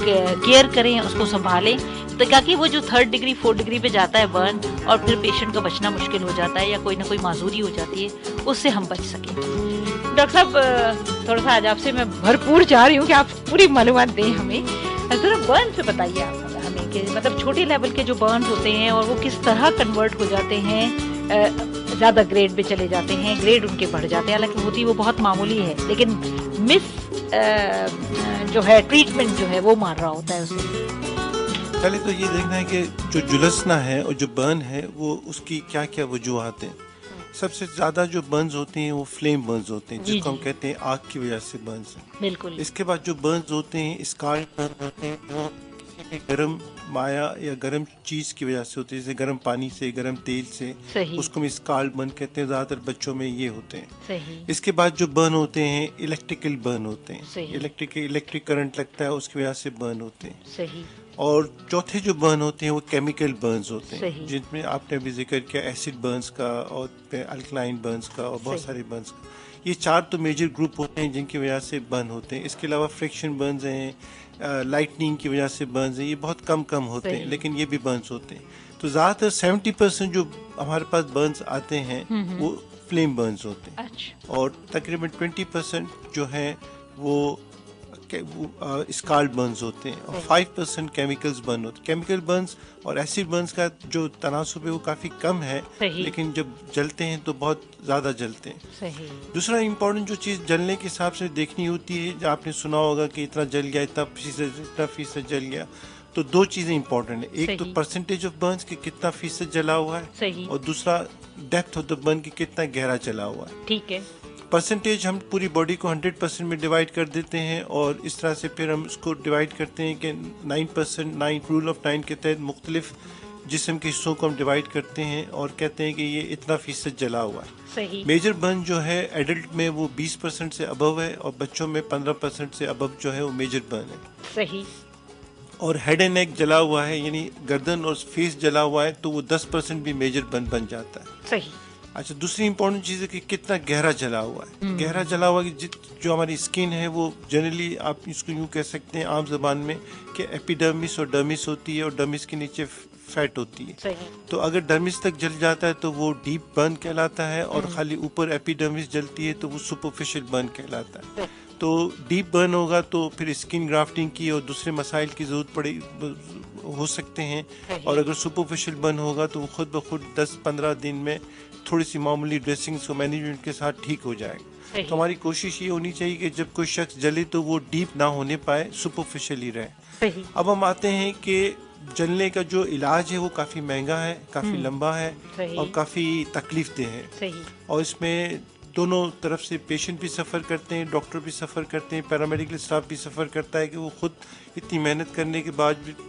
کیئر کریں، اس کو سنبھالیں، تاکہ وہ جو 3rd ڈگری 4th ڈگری پہ جاتا ہے برن اور پھر پیشنٹ کا بچنا مشکل ہو جاتا ہے یا کوئی نہ کوئی معذوری ہو جاتی ہے، اس سے ہم بچ سکیں. ڈاکٹر صاحب تھوڑا سا آج آپ سے میں بھرپور چاہ رہی ہوں کہ آپ پوری معلومات دیں ہمیں. ذرا برن سے بتائیے آپ ہمیں کہ مطلب چھوٹے لیول کے جو برنز ہوتے ہیں اور وہ کس طرح کنورٹ ہو جاتے ہیں، زیادہ گریڈ پہ چلے جاتے ہیں، گریڈ ان کے بڑھ جاتے ہیں، حالانکہ ہوتی وہ بہت معمولی ہے، لیکن مس جو ہے ٹریٹمنٹ جو ہے وہ مار رہا ہوتا ہے اسے. پہلے تو یہ دیکھنا ہے کہ جو جلسنا ہے اور جو برن ہے وہ اس کی کیا کیا وجوہات ہیں. سب سے زیادہ جو برنز ہوتے ہیں وہ فلیم برنز ہوتے ہیں، جس کو ہم کہتے ہیں آگ کی وجہ سے برنز ہیں. بالکل. اس کے بعد جو برنز ہوتے ہیں اسکار برن ہوتے ہیں، وہ گرم مایا یا گرم چیز کی وجہ سے ہوتے ہیں، جیسے گرم پانی سے، گرم تیل سے. اس کو ہم اسکال برن کہتے ہیں، زیادہ تر بچوں میں یہ ہوتے ہیں. اس کے بعد جو برن ہوتے ہیں الیکٹریکل برن ہوتے ہیں، الیکٹرک کرنٹ لگتا ہے اس کی وجہ سے برن ہوتے ہیں. اور چوتھے جو برن ہوتے ہیں وہ کیمیکل برنز ہوتے ہیں، جن میں آپ نے بھی ذکر کیا ایسڈ برنز کا اور الکلائن برنز کا اور بہت سارے برنز کا. یہ 4 تو میجر گروپ ہوتے ہیں جن کی وجہ سے برن ہوتے ہیں. اس کے علاوہ فریکشن برنز ہیں، لائٹننگ کی وجہ سے برنز ہیں، یہ بہت کم ہوتے ہیں لیکن یہ بھی برنز ہوتے ہیں. تو زیادہ تر 70% جو ہمارے پاس برنز آتے ہیں وہ فلیم برنز ہوتے ہیں، اور تقریباً 20% جو ہیں وہ اسکالڈ برنز ہوتے ہیں، اور 5% کیمیکلز برن ہوتے ہیں. کیمیکل برنز اور ایسڈ برنز کا جو تناسب ہے وہ کافی کم ہے، لیکن جب جلتے ہیں تو بہت زیادہ جلتے ہیں. دوسرا امپورٹنٹ جو چیز جلنے کے حساب سے دیکھنی ہوتی ہے، آپ نے سنا ہوگا کہ اتنا جل گیا، اتنا فیصد جل گیا. تو 2 چیزیں امپورٹنٹ ہیں، ایک تو پرسنٹیج آف برنز کہ کتنا فیصد جلا ہوا ہے، اور دوسرا ڈیپتھ آف دا برن کہ کتنا گہرا جلا ہوا ہے. ٹھیک ہے. پرسنٹیج ہم پوری باڈی کو 100% میں ڈیوائڈ کر دیتے ہیں، اور اس طرح سے پھر ہم اس کو ڈیوائڈ کرتے ہیں کہ 9% رول آف 9 کے تحت مختلف جسم کے حصوں کو ہم ڈیوائڈ کرتے ہیں اور کہتے ہیں کہ یہ اتنا فیصد جلا ہوا ہے. میجر برن جو ہے ایڈلٹ میں وہ 20% سے ابو ہے، اور بچوں میں 15% سے ابو جو ہے وہ میجر برن ہے. صحیح. اور ہیڈ اینڈ نیک جلا ہوا ہے، یعنی گردن اور فیس جلا ہوا ہے، تو وہ 10% بھی میجر برن بن جاتا ہے. صحیح. اچھا، دوسری امپورٹنٹ چیز ہے کہ کتنا گہرا جلا ہوا ہے. گہرا جلا ہوا ہے جو ہماری اسکن ہے وہ جنرلی آپ اس کو یوں کہہ سکتے ہیں عام زبان میں کہ ایپیڈرمس اور ڈرمس ہوتی ہے، اور ڈرمس کے نیچے فیٹ ہوتی ہے. تو اگر ڈرمس تک جل جاتا ہے تو وہ ڈیپ برن کہلاتا ہے، اور خالی اوپر ایپیڈرمس جلتی ہے تو وہ سپرفیشل برن کہلاتا ہے. تو ڈیپ برن ہوگا تو پھر اسکن گرافٹنگ کی اور دوسرے مسائل کی ضرورت ہو سکتے ہیں، اور اگر سپرفیشل برن ہوگا تو وہ خود بخود 10-15 دن میں تھوڑی سی معمولی ڈریسنگز کو مینجمنٹ کے ساتھ ٹھیک ہو جائے گا. تو ہماری کوشش یہ ہونی چاہیے کہ جب کوئی شخص جلے تو وہ ڈیپ نہ ہونے پائے، سپرفیشل ہی رہے. اب ہم آتے ہیں کہ جلنے کا جو علاج ہے وہ کافی مہنگا ہے، کافی لمبا ہے، اور کافی تکلیف دہ ہے. اور اس میں دونوں طرف سے پیشنٹ بھی سفر کرتے ہیں، ڈاکٹر بھی سفر کرتے ہیں، پیرامیڈیکل اسٹاف بھی سفر کرتا ہے کہ وہ خود اتنی محنت کرنے کے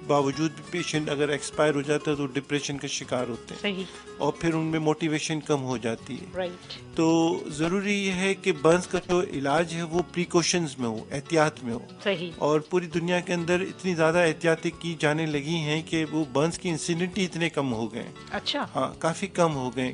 باوجود بھی پیشنٹ اگر ایکسپائر ہو جاتا ہے تو ڈپریشن کا شکار ہوتے ہیں، اور پھر ان میں موٹیویشن کم ہو جاتی ہے. تو ضروری یہ ہے کہ برنز کا جو علاج ہے وہ پریکاشنز میں ہو، احتیاط میں ہو. اور پوری دنیا کے اندر اتنی زیادہ احتیاطیں کی جانے لگی ہیں کہ وہ برنز کی انسیڈنٹ ہی اتنے کم ہو گئے. اچھا. ہاں، کافی کم ہو گئے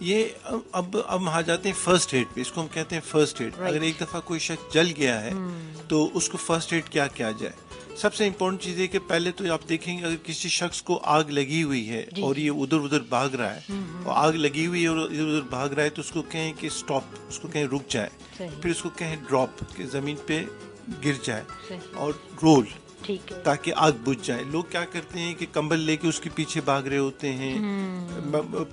یہ اب ہم آ جاتے ہیں فرسٹ ایڈ پہ. اس کو ہم کہتے ہیں فرسٹ ایڈ. اگر ایک دفعہ کوئی شخص جل گیا ہے تو اس کو فرسٹ ایڈ کیا کیا جائے. سب سے امپورٹنٹ چیز ہے کہ پہلے تو آپ دیکھیں گے اگر کسی شخص کو آگ لگی ہوئی ہے اور یہ ادھر ادھر بھاگ رہا ہے اور آگ لگی ہوئی ہے اور ادھر ادھر بھاگ رہا ہے تو اس کو کہیں کہ اسٹاپ, اس کو کہیں رک جائے. پھر اس کو کہیں ڈراپ, کہ زمین پہ گر جائے اور رول, تاکہ آگ بجھ جائے. لوگ کیا کرتے ہیں کہ کمبل لے کے اس کے پیچھے بھاگ رہے ہوتے ہیں,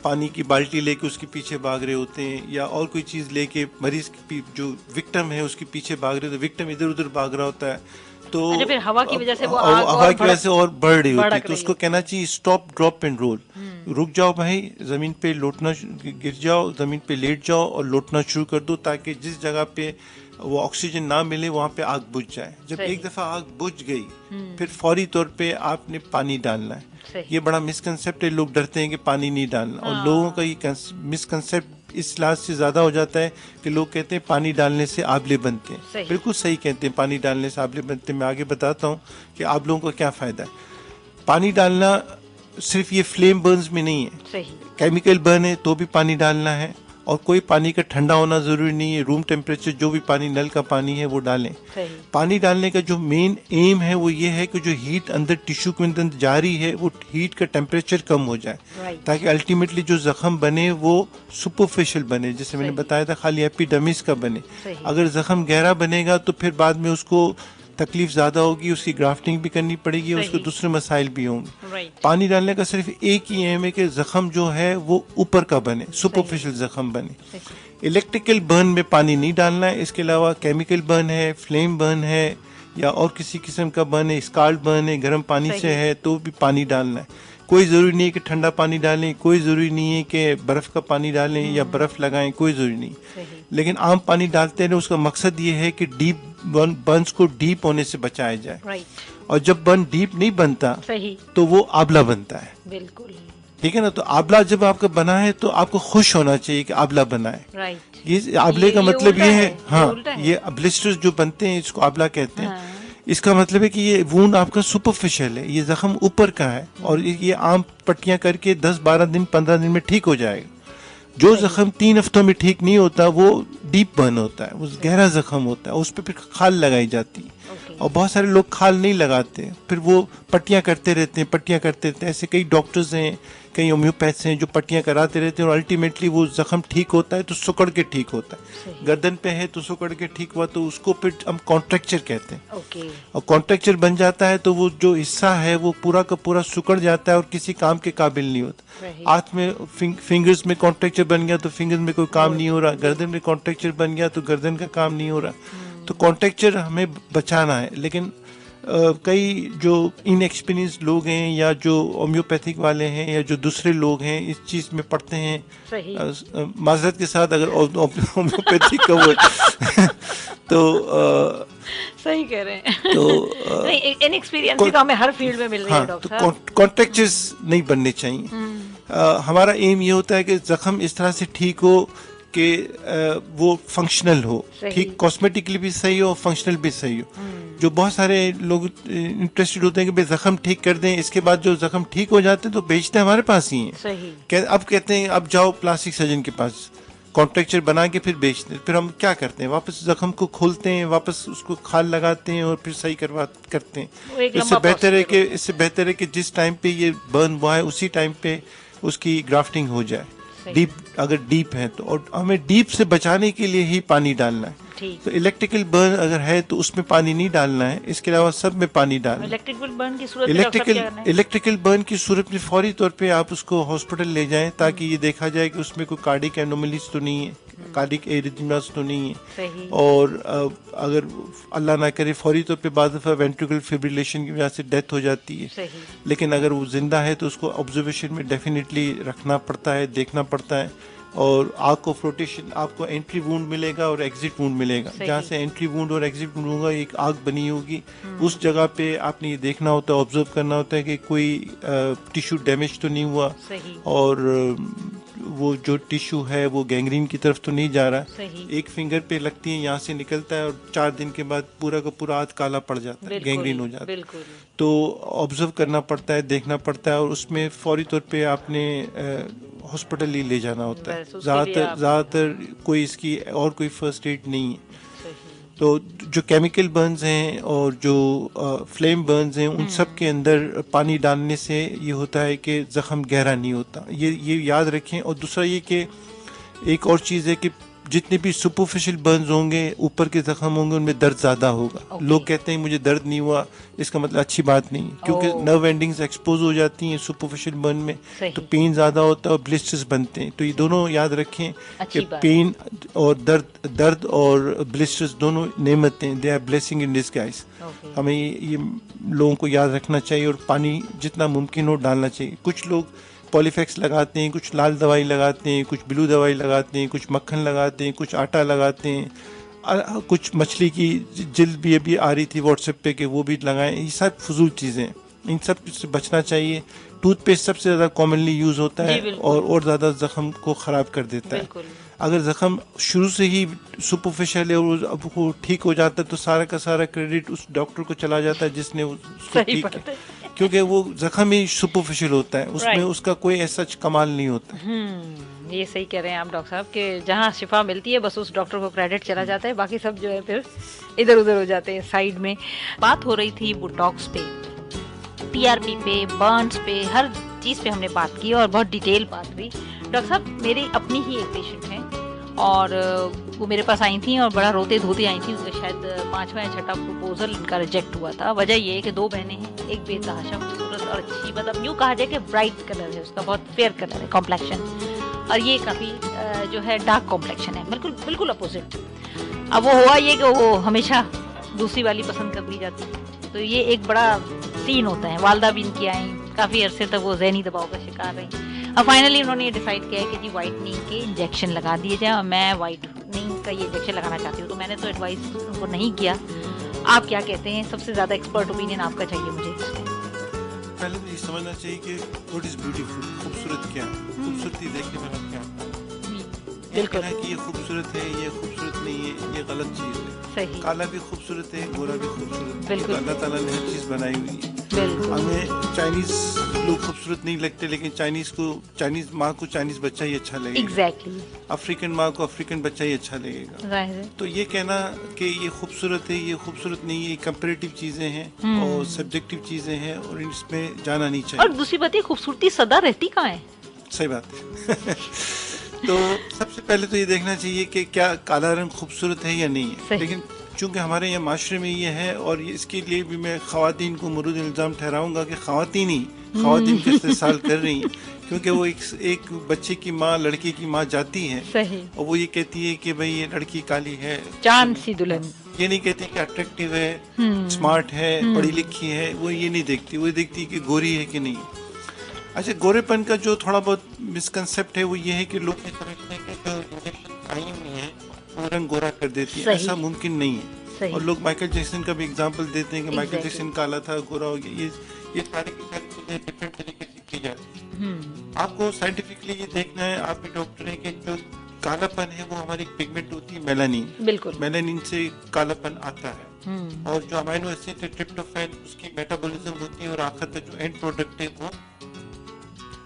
پانی کی بالٹی لے کے اس کے پیچھے بھاگ رہے ہوتے ہیں, یا اور کوئی چیز لے کے مریض جو وکٹم ہے اس کے پیچھے بھاگ رہے ہوتے ہیں. وکٹم ادھر ادھر بھاگ رہا ہوتا ہے تو ہوا کی وجہ سے اور بڑھ رہی ہوتی ہے, تو اس کو کہنا چاہیے اسٹاپ, ڈراپ اینڈ رول. رک جاؤ بھائی, زمین پہ لوٹنا, گر جاؤ زمین پہ لیٹ جاؤ اور لوٹنا شروع کر دو, تاکہ جس جگہ پہ وہ آکسیجن نہ ملے وہاں پہ آگ بجھ جائے. جب ایک دفعہ آگ بجھ گئی پھر فوری طور پہ آپ نے پانی ڈالنا ہے. یہ بڑا مسکنسیپٹ ہے, لوگ ڈرتے ہیں کہ پانی نہیں ڈالنا, اور لوگوں کا یہ مسکنسیپٹ اس لحاظ سے زیادہ ہو جاتا ہے کہ لوگ کہتے ہیں پانی ڈالنے سے آبلے بنتے ہیں. بالکل صحیح کہتے ہیں, پانی ڈالنے سے آبلے بنتے ہیں. میں آگے بتاتا ہوں کہ آبلوں کا کیا فائدہ ہے. پانی ڈالنا صرف یہ فلیم برنز میں نہیں ہے, کیمیکل برن ہے تو بھی پانی ڈالنا ہے. اور کوئی پانی کا ٹھنڈا ہونا ضروری نہیں ہے, روم ٹیمپریچر جو بھی پانی نل کا پانی ہے وہ ڈالیں. پانی ڈالنے کا جو مین ایم ہے وہ یہ ہے کہ جو ہیٹ اندر ٹیشو کے اندر جاری ہے وہ ہیٹ کا ٹیمپریچر کم ہو جائے, تاکہ الٹیمیٹلی جو زخم بنے وہ سپرفیشل بنے, جیسے میں نے بتایا تھا خالی ایپیڈرمس کا بنے. اگر زخم گہرا بنے گا تو پھر بعد میں اس کو تکلیف زیادہ ہوگی, اس کی گرافٹنگ بھی کرنی پڑے گی, اس کو دوسرے مسائل بھی ہوں گے. پانی ڈالنے کا صرف ایک ہی ایم ہے کہ زخم جو ہے وہ اوپر کا بنے, سپرفیشل زخم بنے. الیکٹریکل برن میں پانی نہیں ڈالنا ہے. اس کے علاوہ کیمیکل برن ہے, فلیم برن ہے, یا اور کسی قسم کا برن ہے, اسکالڈ برن ہے, گرم پانی سے ہے تو بھی پانی ڈالنا ہے. کوئی ضروری نہیں ہے کہ ٹھنڈا پانی ڈالیں, کوئی ضروری نہیں ہے کہ برف کا پانی ڈالیں یا برف لگائیں, کوئی ضروری نہیں. لیکن عام پانی ڈالتے ہیں اس کا مقصد یہ ہے کہ ڈیپ برنز کو ڈیپ ہونے سے بچایا جائے. اور جب برن ڈیپ نہیں بنتا تو وہ آبلہ بنتا ہے. بالکل ٹھیک ہے نا. تو آبلہ جب آپ کا بنا ہے تو آپ کو خوش ہونا چاہیے کہ آبلہ بنا ہے. یہ آبلے کا مطلب یہ ہے, ہاں یہ بلسٹر جو بنتے ہیں اس کو آبلہ کہتے ہیں. اس کا مطلب ہے کہ یہ وونڈ آپ کا سپرفیشل ہے, یہ زخم اوپر کا ہے, اور یہ عام پٹیاں کر کے 10-12 دن 15 دن میں ٹھیک ہو جائے گا. جو زخم 3 ہفتوں میں ٹھیک نہیں ہوتا وہ ڈیپ برن ہوتا ہے, وہ گہرا زخم ہوتا ہے, اس پہ پھر کھال لگائی جاتی ہے. اور بہت سارے لوگ کھال نہیں لگاتے, پھر وہ پٹیاں کرتے رہتے ہیں. ایسے کئی ڈاکٹرز ہیں, کئی ہومیوپیتھس ہیں جو پٹیاں کراتے رہتے ہیں, اور الٹیمیٹلی وہ زخم ٹھیک ہوتا ہے تو سکڑ کے ٹھیک ہوتا ہے. گردن پہ ہے تو سکڑ کے ٹھیک ہوا تو اس کو پھر ہم کانٹریکچر کہتے ہیں. اور کانٹریکچر بن جاتا ہے تو وہ جو حصہ ہے وہ پورا کا پورا سکڑ جاتا ہے اور کسی کام کے قابل نہیں ہوتا. ہاتھ میں فنگرز میں کانٹریکچر بن گیا تو فنگرز میں کوئی کام نہیں ہو رہا, گردن میں کانٹریکچر بن گیا تو گردن کا کام نہیں ہو رہا. تو کانٹریکچر ہمیں بچانا ہے. لیکن کئی جو ان ایکسپیرینس لوگ ہیں یا جو ہومیوپیتھک والے ہیں یا جو دوسرے لوگ ہیں اس چیز میں پڑھتے ہیں, معذرت کے ساتھ اگر ہومیوپیتھک کا وہ تو صحیح کہہ رہے ہیں, تو ان ایکسپیرینس تو ہمیں ہر فیلڈ میں مل رہی ہے ڈاکٹر صاحب. تو کانٹریکچرز نہیں بننے چاہیے. ہمارا ایم یہ ہوتا ہے کہ زخم اس طرح سے ٹھیک ہو کہ وہ فنکشنل ہو, ٹھیک کاسمیٹکلی بھی صحیح ہو, فنکشنل بھی صحیح ہو. جو بہت سارے لوگ انٹرسٹڈ ہوتے ہیں کہ بھائی زخم ٹھیک کر دیں, اس کے بعد جو زخم ٹھیک ہو جاتے ہیں تو بیچتے ہمارے پاس ہی ہیں. اب کہتے ہیں اب جاؤ پلاسٹک سرجن کے پاس, کانٹریکچر بنا کے پھر بیچتے ہیں. پھر ہم کیا کرتے ہیں, واپس زخم کو کھولتے ہیں, واپس اس کو کھال لگاتے ہیں اور پھر صحیح کرتے ہیں. اس سے بہتر ہے کہ جس ٹائم پہ یہ برن ہوا ہے اسی ٹائم پہ اس کی گرافٹنگ ہو جائے, ڈیپ اگر ڈیپ ہے تو. اور ہمیں ڈیپ سے بچانے کے لیے ہی پانی ڈالنا ہے. تو الیکٹریکل برن اگر ہے تو اس میں پانی نہیں ڈالنا ہے, اس کے علاوہ سب میں پانی ڈالنا ہے. الیکٹریکل برن کی صورت میں فوری طور پہ آپ اس کو ہاسپٹل لے جائیں تاکہ یہ دیکھا جائے کہ اس میں کوئی کارڈک اینوملیز تو نہیں ہے, کارڈک ایریتھمیاز تو نہیں ہے. اور اگر اللہ نہ کرے فوری طور پہ بعض دفعہ وینٹریکل فیبریلیشن کی وجہ سے ڈیتھ ہو جاتی ہے, لیکن اگر وہ زندہ ہے تو اس کو آبزرویشن میں ڈیفینیٹلی رکھنا پڑتا ہے, دیکھنا پڑتا ہے. اور آگ کو فلوٹیشن, آپ کو انٹری وونڈ ملے گا اور ایگزٹ وونڈ ملے گا. جہاں سے انٹری وونڈ اور ایگزٹ وونڈ ہوگا ایک آگ بنی ہوگی, اس جگہ پہ آپ نے یہ دیکھنا ہوتا ہے, آبزرو کرنا ہوتا ہے کہ کوئی ٹیشو ڈیمیج تو نہیں ہوا, اور وہ جو ٹیشو ہے وہ گینگرین کی طرف تو نہیں جا رہا. ایک فنگر پہ لگتی ہے, یہاں سے نکلتا ہے اور 4 دن کے بعد پورا کا پورا ہاتھ کالا پڑ جاتا ہے, گینگرین ہو جاتا ہے. تو آبزرو کرنا پڑتا ہے, دیکھنا پڑتا ہے, اور اس میں فوری طور پہ آپ نے ہاسپٹل ہی لے جانا ہوتا ہے. زیادہ تر کوئی اس کی اور کوئی فرسٹ ایڈ نہیں ہے. تو جو کیمیکل برنز ہیں اور جو فلیم برنز ہیں ان سب کے اندر پانی ڈالنے سے یہ ہوتا ہے کہ زخم گہرا نہیں ہوتا. یہ یاد رکھیں. اور دوسرا یہ کہ ایک اور چیز ہے کہ جتنے بھی سپرفیشل برنز ہوں گے, اوپر کے زخم ہوں گے, ان میں درد زیادہ ہوگا. لوگ کہتے ہیں مجھے درد نہیں ہوا, اس کا مطلب اچھی بات نہیں, کیونکہ نرو اینڈنگز ایکسپوز ہو جاتی ہیں سپرفیشل برن میں, تو پین زیادہ ہوتا ہے اور بلسٹرز بنتے ہیں. تو یہ دونوں یاد رکھیں کہ پین اور درد اور بلسٹرز دونوں نعمتیں ہیں. They are blessing in disguise. ہمیں یہ لوگوں کو یاد رکھنا چاہیے اور پانی جتنا ممکن ہو ڈالنا چاہیے. کچھ لوگ پولیفیکس لگاتے ہیں, کچھ لال دوائی لگاتے ہیں, کچھ بلو دوائی لگاتے ہیں, کچھ مکھن لگاتے ہیں, کچھ آٹا لگاتے ہیں, کچھ مچھلی کی جلد بھی ابھی آ رہی تھی واٹس ایپ پہ کہ وہ بھی لگائیں. یہ سب فضول چیزیں ہیں, ان سب سے بچنا چاہیے. ٹوتھ پیسٹ سب سے زیادہ کامنلی یوز ہوتا ہے اور زیادہ زخم کو خراب کر دیتا ہے. اگر زخم شروع سے ہی سپرفیشل ہے اور اب وہ ٹھیک ہو جاتا ہے تو سارا کا سارا کریڈٹ اس ڈاکٹر کو چلا جاتا ہے جس نے اس کو ٹھیک کیا, کیونکہ وہ زخم ہی سپرفیشل ہوتا ہے, اس میں اس کا کوئی ایسا کمال نہیں ہوتا. یہ صحیح کہہ رہے ہیں آپ ڈاکٹر صاحب کہ جہاں شفا ملتی ہے بس اس ڈاکٹر کو کریڈٹ چلا جاتا ہے, باقی سب جو ہے پھر ادھر ادھر ہو جاتے ہیں سائڈ میں. بات ہو رہی تھی بوٹاکس پہ, PRP پہ, برنس پہ, ہر چیز پہ ہم نے بات کی اور بہت ڈیٹیل بات ہوئی. ڈاکٹر صاحب میری اپنی ہی ایک پیشنٹ ہیں اور وہ میرے پاس آئی تھیں اور بڑا روتے دھوتے آئی تھیں. اس کا شاید 5واں یا 6واں پروپوزل ان کا ریجیکٹ ہوا تھا. وجہ یہ ہے کہ 2 بہنیں ہیں, ایک بے تحاشا خوبصورت اور اچھی, مطلب یوں کہا جائے کہ برائٹ کلر ہے اس کا, بہت فیئر کلر ہے کمپلیکشن, اور یہ کافی جو ہے ڈارک کمپلیکشن ہے, بالکل اپوزٹ. اب وہ ہوا یہ کہ وہ ہمیشہ دوسری والی پسند کر دی جاتی ہے, تو یہ ایک بڑا سین ہوتا ہے. والدہ بھی ان کی آئیں, کافی عرصے تک وہ ذہنی دباؤ کا شکار رہی. اور فائنلی انہوں نے یہ ڈیسائیڈ کیا کہ جی وائٹننگ کے انجیکشن لگا دیے جائیں, اور میں وائٹننگ کا یہ انجیکشن لگانا چاہتی ہوں. تو میں نے تو ایڈوائس ان کو نہیں کیا. آپ کیا کہتے ہیں؟ سب سے زیادہ ایکسپرٹ اوپینین آپ کا چاہیے مجھے. پہلے تو یہ سمجھنا چاہیے کہ واٹ از بیوٹیفل, خوبصورت کیا ہے, خوبصورتی دیکھنے میں کیا ہے. بالکل کہ یہ خوبصورت ہے, یہ خوبصورت نہیں ہے, یہ غلط چیز ہے. صحیح. کالا بھی خوبصورت ہے, گورا بھی خوبصورت ہے. بالکل اللہ تعالیٰ نے ہر چیز بنائی ہوئی ہے. بالکل. ہمیں چائنیز لوگ خوبصورت نہیں لگتے, لیکن چائنیز ماں کو چائنیز بچہ ہی اچھا لگے گا. ایگزیکٹلی. افریقن ماں کو افریقن بچہ ہی اچھا لگے گا. تو یہ کہنا کہ یہ خوبصورت ہے, یہ خوبصورت نہیں ہے, یہ کمپیریٹیو چیزیں ہیں اور سبجیکٹیو چیزیں ہیں, اور اس میں جانا نہیں چاہیے. اور دوسری بات یہ خوبصورتی سدا رہتی کہاں ہے. صحیح بات ہے. تو سب سے پہلے تو یہ دیکھنا چاہیے کہ کیا کالا رنگ خوبصورت ہے یا نہیں ہے. لیکن چونکہ ہمارے یہاں معاشرے میں یہ ہے, اور اس کے لیے بھی میں خواتین کو مورد الزام ٹھہراؤں گا کہ خواتین کا استحصال کر رہی ہیں, کیونکہ وہ ایک بچے کی ماں, لڑکی کی ماں جاتی ہے اور وہ یہ کہتی ہے کہ بھئی یہ لڑکی کالی ہے, چاند سی دلہن. یہ نہیں کہتی کہ اٹریکٹیو ہے, اسمارٹ ہے, پڑھی لکھی ہے. وہ یہ نہیں دیکھتی, وہ دیکھتی کہ گوری ہے کہ نہیں. اچھا, گورے پن کا جو تھوڑا بہت مسکنسیپٹ ہے وہ یہ ہے کہ لوگ یہ سمجھتے ہیں کہ جو انجیکشن آئی ہوئی ہیں وہ رنگ گورا کر دیتی ہے. ایسا ممکن نہیں ہے. اور لوگ مائیکل جیکسن کا بھی اگزامپل دیتے ہیں کہ مائیکل جیکسن کالا تھا, گورا ہو گیا. یہ ساری کی ساری چیزیں ڈفرینٹ طریقے سے کی جاتی ہیں. آپ کو سائنٹیفکلی یہ دیکھنا ہے, آپ بھی ڈاکٹر ہیں, کہ جو کالا پن ہے وہ ہماری پگمنٹ ہوتی ہے میلانین. بالکل. میلانین سے کالا پن آتا ہے. اور جو امائنو ایسڈ ہے ٹرپٹوفین, اس کی میٹابولزم ہوتی ہے, اور آخر تک جو اینڈ پروڈکٹ ہے وہ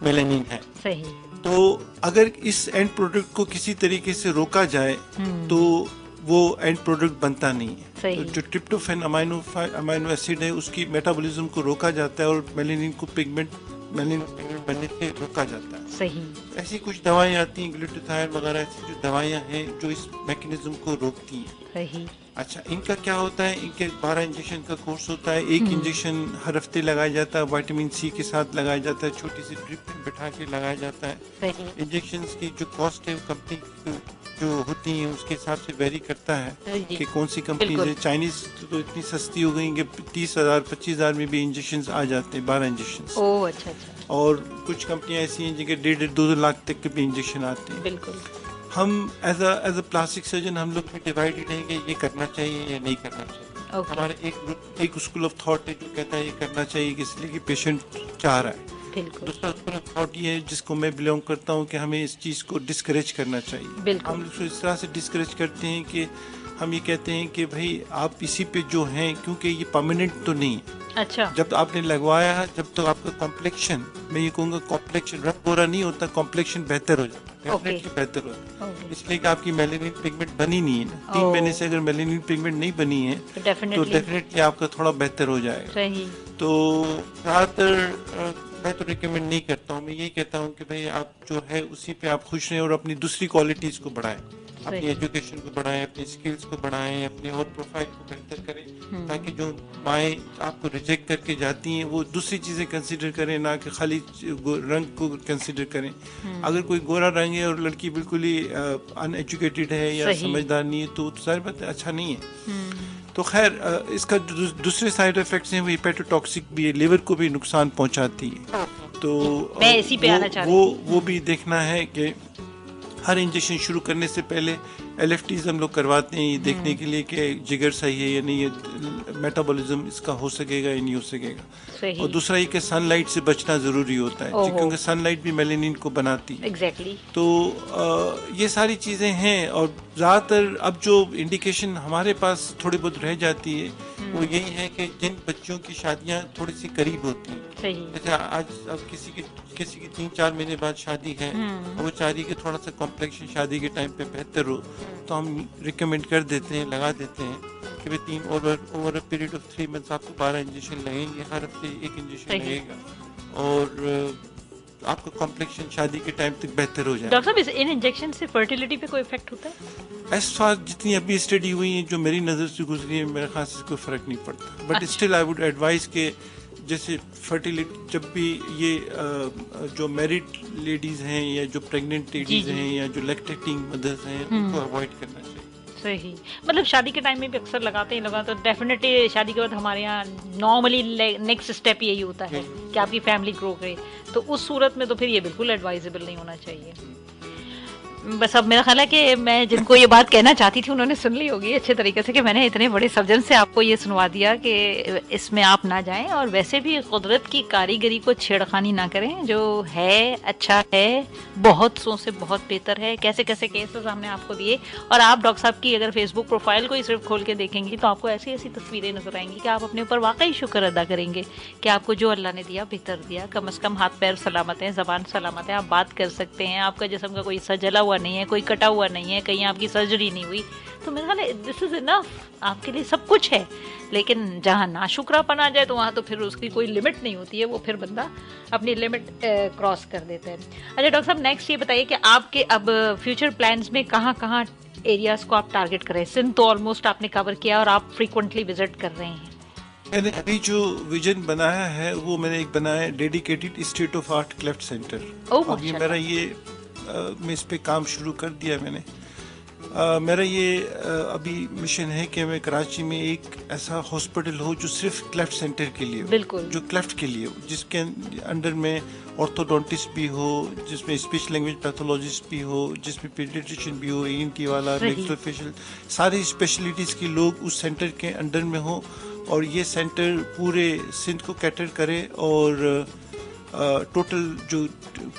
میلانین ہے. صحیح. تو اگر اس اینڈ پروڈکٹ کو کسی طریقے سے روکا جائے تو وہ اینڈ پروڈکٹ بنتا نہیں ہے. جو ٹرپٹوفین امائنو ایسڈ ہے اس کی میٹابولزم کو روکا جاتا ہے, اور میلانین کو پگمنٹ بننے سے روکا جاتا ہے. صحیح. ایسی کچھ دوائیں آتی ہیں, گلوٹاثیون وغیرہ, ایسی جو دوائیاں ہیں جو اس میکینزم کو روکتی ہیں. صحیح. اچھا, ان کا کیا ہوتا ہے, ان کے 12 انجیکشن کا کورس ہوتا ہے. ایک انجیکشن ہر ہفتے لگایا جاتا ہے, وائٹامن سی کے ساتھ لگایا جاتا ہے, چھوٹی سی ڈرپ میں بٹھا کے لگایا جاتا ہے. انجیکشنز کی جو کاسٹ ہے وہ کمپنی جو ہوتی ہیں اس کے حساب سے ویری کرتا ہے کہ کون سی کمپنیز ہے. چائنیز تو اتنی سستی ہو گئی کہ 30,000 25,000 میں بھی انجیکشنز آ جاتے ہیں, 12 انجیکشنز. اچھا. اور کچھ کمپنیاں ایسی ہیں جن کے 1.5-2 لاکھ تک کے بھی انجیکشن آتے ہیں. بالکل. ہم ایز اے پلاسٹک سرجن ہم لوگ بھی ڈیوائڈیڈ ہیں کہ یہ کرنا چاہیے یا نہیں کرنا چاہیے. ہمارا ایک اسکول آف تھاٹ ہے جو کہتا ہے یہ کرنا چاہیے اس لیے کہ پیشنٹ چاہ رہا ہے. دوسرا اسکول آف تھاٹ یہ ہے جس کو میں بلانگ کرتا ہوں کہ ہمیں اس چیز کو ڈسکریج کرنا چاہیے. ہم لوگ اس طرح سے ڈسکریج کرتے ہیں کہ ہم یہ کہتے ہیں کہ بھائی آپ اسی پہ جو ہیں, کیونکہ یہ پرماننٹ تو نہیں ہے. اچھا. جب آپ نے لگوایا جب تو آپ کا کمپلیکشن, میں یہ کہوں گا کمپلیکشن رنگ گورا نہیں ہوتا, کمپلیکشن بہتر ہو جاتا ہے, ڈیفینیٹلی بہتر ہوتا ہے, اس لیے کہ آپ کی میلینین پگمنٹ بنی نہیں ہے نا, 3 مہینے سے اگر میلینین پگمنٹ نہیں بنی ہے تو ڈیفینیٹلی آپ کا تھوڑا بہتر ہو جائے گا. تو زیادہ تر میں تو ریکمینڈ نہیں کرتا ہوں, میں یہی کہتا ہوں کہ بھائی آپ جو ہے اسی پہ آپ خوش رہیں اور اپنی دوسری کوالٹیز کو بڑھائیں, اپنی ایجوکیشن کو بڑھائیں, اپنی اسکلس کو بڑھائیں, اپنے اور پروفائل کو بہتر کریں, تاکہ جو مائیں آپ کو ریجیکٹ کر کے جاتی ہیں وہ دوسری چیزیں کنسیڈر کریں, نہ کہ خالی رنگ کو کنسیڈر کریں. اگر کوئی گورا رنگ ہے اور لڑکی بالکل ہی ان ایجوکیٹڈ ہے یا سمجھدار نہیں ہے تو ظاہر بات ہے اچھا نہیں ہے. تو خیر اس کا دوسرے سائیڈ افیکٹس ہیں, وہ ہیپیٹوٹاکسک بھی ہے, لیور کو بھی نقصان پہنچاتی ہے. تو وہ بھی دیکھنا ہے کہ ہر انجیکشن شروع کرنے سے پہلے LFTs ہم لوگ کرواتے ہیں یہ دیکھنے کے لیے کہ جگر صحیح ہے یا نہیں, یہ میٹابولزم اس کا ہو سکے گا یا نہیں ہو سکے گا. اور دوسرا یہ کہ سن لائٹ سے بچنا ضروری ہوتا ہے, کیونکہ سن لائٹ بھی میلینین کو بناتی ہے. تو یہ ساری چیزیں ہیں. اور زیادہ تر اب جو انڈیکیشن ہمارے پاس تھوڑی بہت رہ جاتی ہے وہ یہی ہے کہ جن بچوں کی شادیاں تھوڑی سی قریب ہوتی ہیں, جیسے آج اب کسی کی 3-4 مہینے بعد شادی ہے, وہ چاہ رہی کہ تھوڑا سا کمپلیکشن شادی کے ٹائم پہ بہتر ہو, تو ہم ریکمینڈ کر دیتے ہیں, لگا دیتے ہیں کہ بھائی over a period of 3 months آپ کو 12 انجیکشن لگیں گے, ہر ہفتے 1 انجیکشن لگے گا, اور آپ کا کمپلیکشن شادی کے ٹائم تک بہتر ہو جائے. ڈاکٹر صاحب ان انجیکشن سے فرٹیلٹی پہ کوئی افیکٹ ہوتا ہے؟ ایز فار جتنی ابھی اسٹڈی ہوئی ہیں جو میری نظر سے گزری ہے, میرے خیال سے کوئی فرق نہیں پڑتا, but still I would advise کہ جیسے فرٹیلٹی جب بھی یہ جو میرڈ لیڈیز ہیں یا جو پریگننٹ لیڈیز ہیں یا جو لیکٹیٹنگ مدرز ہیں ان کو اوائڈ کرنا چاہیے. صحیح, مطلب شادی کے ٹائم میں بھی اکثر لگاتے ہیں تو ڈیفینیٹلی شادی کے بعد ہمارے یہاں نارملی نیکسٹ اسٹیپ یہی ہوتا ہے کہ آپ کی فیملی گرو کرے, تو اس صورت میں تو پھر یہ بالکل ایڈوائزیبل نہیں ہونا چاہیے. بس اب میرا خیال ہے کہ میں جن کو یہ بات کہنا چاہتی تھی انہوں نے سن لی ہوگی اچھے طریقے سے کہ میں نے اتنے بڑے سرجن سے آپ کو یہ سنوا دیا کہ اس میں آپ نہ جائیں, اور ویسے بھی قدرت کی کاریگری کو چھیڑخانی نہ کریں, جو ہے اچھا ہے, بہت سو سے بہت بہتر ہے. کیسے کیسے کیسز ہم نے آپ کو دیے, اور آپ ڈاکٹر صاحب کی اگر فیس بک پروفائل کو ہی صرف کھول کے دیکھیں گی تو آپ کو ایسی ایسی تصویریں نظر آئیں گی کہ آپ اپنے اوپر واقعی شکر ادا کریں گے کہ آپ کو جو اللہ نے دیا بہتر دیا. کم از کم ہاتھ پیر سلامت ہیں, زبان سلامت ہے, آپ بات کر سکتے ہیں, آپ کا جسم کا کوئی حصہ جلا ہوا نہیں ہے, کوئی کٹا ہوا نہیں ہے, کہیں آپ کی سرجری نہیں ہوئی, تو میرا خیال ہے دس از انف, آپ کے لیے سب کچھ ہے. لیکن جہاں ناشکرا پن آ جائے تو وہاں تو پھر اس کی کوئی لمٹ نہیں ہوتی ہے, وہ پھر بندہ اپنی لمٹ کراس کر دیتا ہے. اچھا ڈاکٹر صاحب نیکسٹ یہ بتائیے کہ آپ کے اب فیوچر پلانز میں کہاں کہاں ایریاز کو آپ ٹارگیٹ کریں؟ سندھ تو آلموسٹ آپ نے کور کیا اور آپ فریکوینٹلی وزٹ کر رہے ہیں. میں نے ابھی جو ویژن بنایا ہے وہ میں نے ایک بنایا ہے dedicated state of art cleft centre. اب یہ میرا میں اس پہ کام شروع کر دیا میں نے. میرا یہ ابھی مشن ہے کہ میں کراچی میں ایک ایسا ہاسپٹل ہو جو صرف کلیفٹ سینٹر کے لیے ہو, جو کلیفٹ کے لیے ہو, جس کے انڈر میں آرتھوڈونٹسٹ بھی ہو, جس میں اسپیچ لینگویج پیتھولوجسٹ بھی ہو, جس میں پیڈیٹریشین بھی ہو, ENT والا, میکسلوفیشل, ساری اسپیشلٹیز کے لوگ اس سینٹر کے انڈر میں ہوں, اور یہ سینٹر پورے سندھ کو کیٹر کرے اور ٹوٹل جو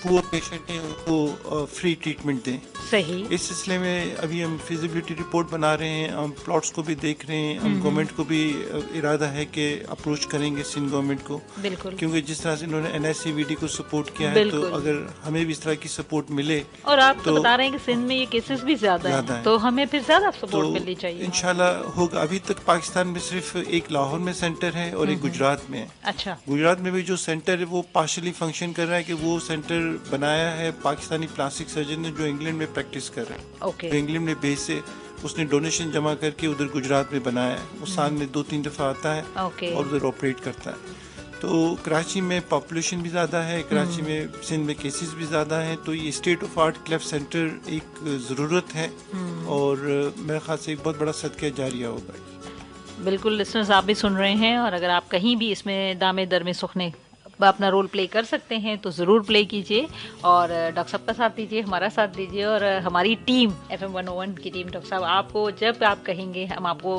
پور پیشنٹ ہیں ان کو فری ٹریٹمنٹ دیں. صحیح. اس سلسلے میں ابھی ہم فیزیبلٹی رپورٹ بنا رہے ہیں, ہم پلاٹس کو بھی دیکھ رہے ہیں, ہم گورنمنٹ کو بھی ارادہ ہے کہ اپروچ کریں گے سندھ گورنمنٹ کو, کیونکہ جس طرح سے انہوں نے NICVD کو سپورٹ کیا ہے, تو اگر ہمیں بھی اس طرح کی سپورٹ ملے, اور آپ تو بتا رہے ہیں کہ سندھ میں یہ کیسز بھی زیادہ ہیں, تو ہمیں پھر زیادہ سپورٹ ملنی چاہیے. انشاءاللہ ہوگا. ابھی تک پاکستان میں صرف ایک لاہور میں سینٹر ہے اور ایک گجرات میں ہے. اچھا. گجرات میں بھی جو سینٹر ہے وہ پارشلی فنکشن کر رہا ہے کہ وہ سینٹر بنایا ہے پاکستانی پلاسٹک سرجن نے جو انگلینڈ میں پریکٹس کر رہے ہیں. انگلینڈ میں بیس سے اس نے ڈونیشن جمع کر کے ادھر گجرات میں بنایا ہے. وہ سال میں 2-3 دفعہ آتا ہے اور ادھر آپریٹ کرتا ہے. تو کراچی میں پاپولیشن بھی زیادہ ہے, کراچی میں سندھ میں کیسز بھی زیادہ ہیں, تو یہ state of art cleft centre ایک ضرورت ہے, اور میرے خیال سے ایک بہت بڑا صدقہ جاریہ ہوگا. بالکل لسنرز آپ بھی سن رہے ہیں, اور اگر آپ کہیں بھی اس میں دامے در میں سخنے اپنا رول پلے کر سکتے ہیں تو ضرور پلے کیجیے اور ڈاکٹر صاحب کا ساتھ دیجیے, ہمارا ساتھ دیجیے, اور ہماری ٹیم FM 101 کی ٹیم ڈاکٹر صاحب آپ کو جب آپ کہیں گے ہم آپ کو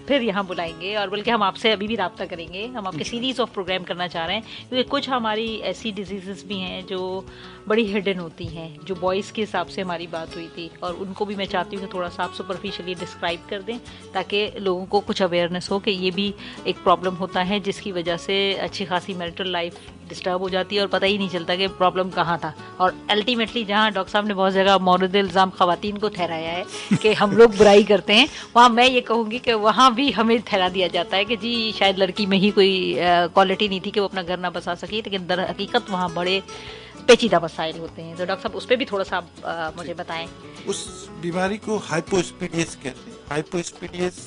پھر یہاں بلائیں گے, اور بلکہ ہم آپ سے ابھی بھی رابطہ کریں گے. ہم آپ کے سیریز آف پروگرام کرنا چاہ رہے ہیں کیونکہ کچھ ہماری ایسی ڈیزیزز بھی ہیں جو بڑی ہڈن ہوتی ہیں, جو بوائز کے حساب سے ہماری بات ہوئی تھی, اور ان کو بھی میں چاہتی ہوں کہ تھوڑا سا آپ سپرفیشلی ڈسکرائب کر دیں تاکہ لوگوں کو کچھ اویئرنیس ہو کہ یہ بھی ایک پرابلم ہوتا ہے جس کی وجہ سے اچھی خاصی میرٹل لائف ڈسٹرب ہو جاتی ہے اور پتہ ہی نہیں چلتا کہ پرابلم کہاں تھا. اور الٹیمیٹلی جہاں ڈاکٹر صاحب نے بہت جگہ مورد الزام خواتین کو ٹھہرایا ہے کہ ہم لوگ برائی کرتے ہیں, وہاں میں یہ کہوں گی کہ وہاں بھی ہمیں ٹھہرا دیا جاتا ہے کہ جی شاید لڑکی میں ہی کوئی کوالٹی نہیں تھی کہ وہ اپنا گھر نہ بسا سکی, لیکن در حقیقت وہاں بڑے پیچیدہ مسائل ہوتے ہیں. تو ڈاکٹر صاحب اس پہ بھی تھوڑا سا آپ مجھے بتائیں. اس بیماری کو ہائپواسپیڈیس کہتے ہیں. ہائپواسپیڈیس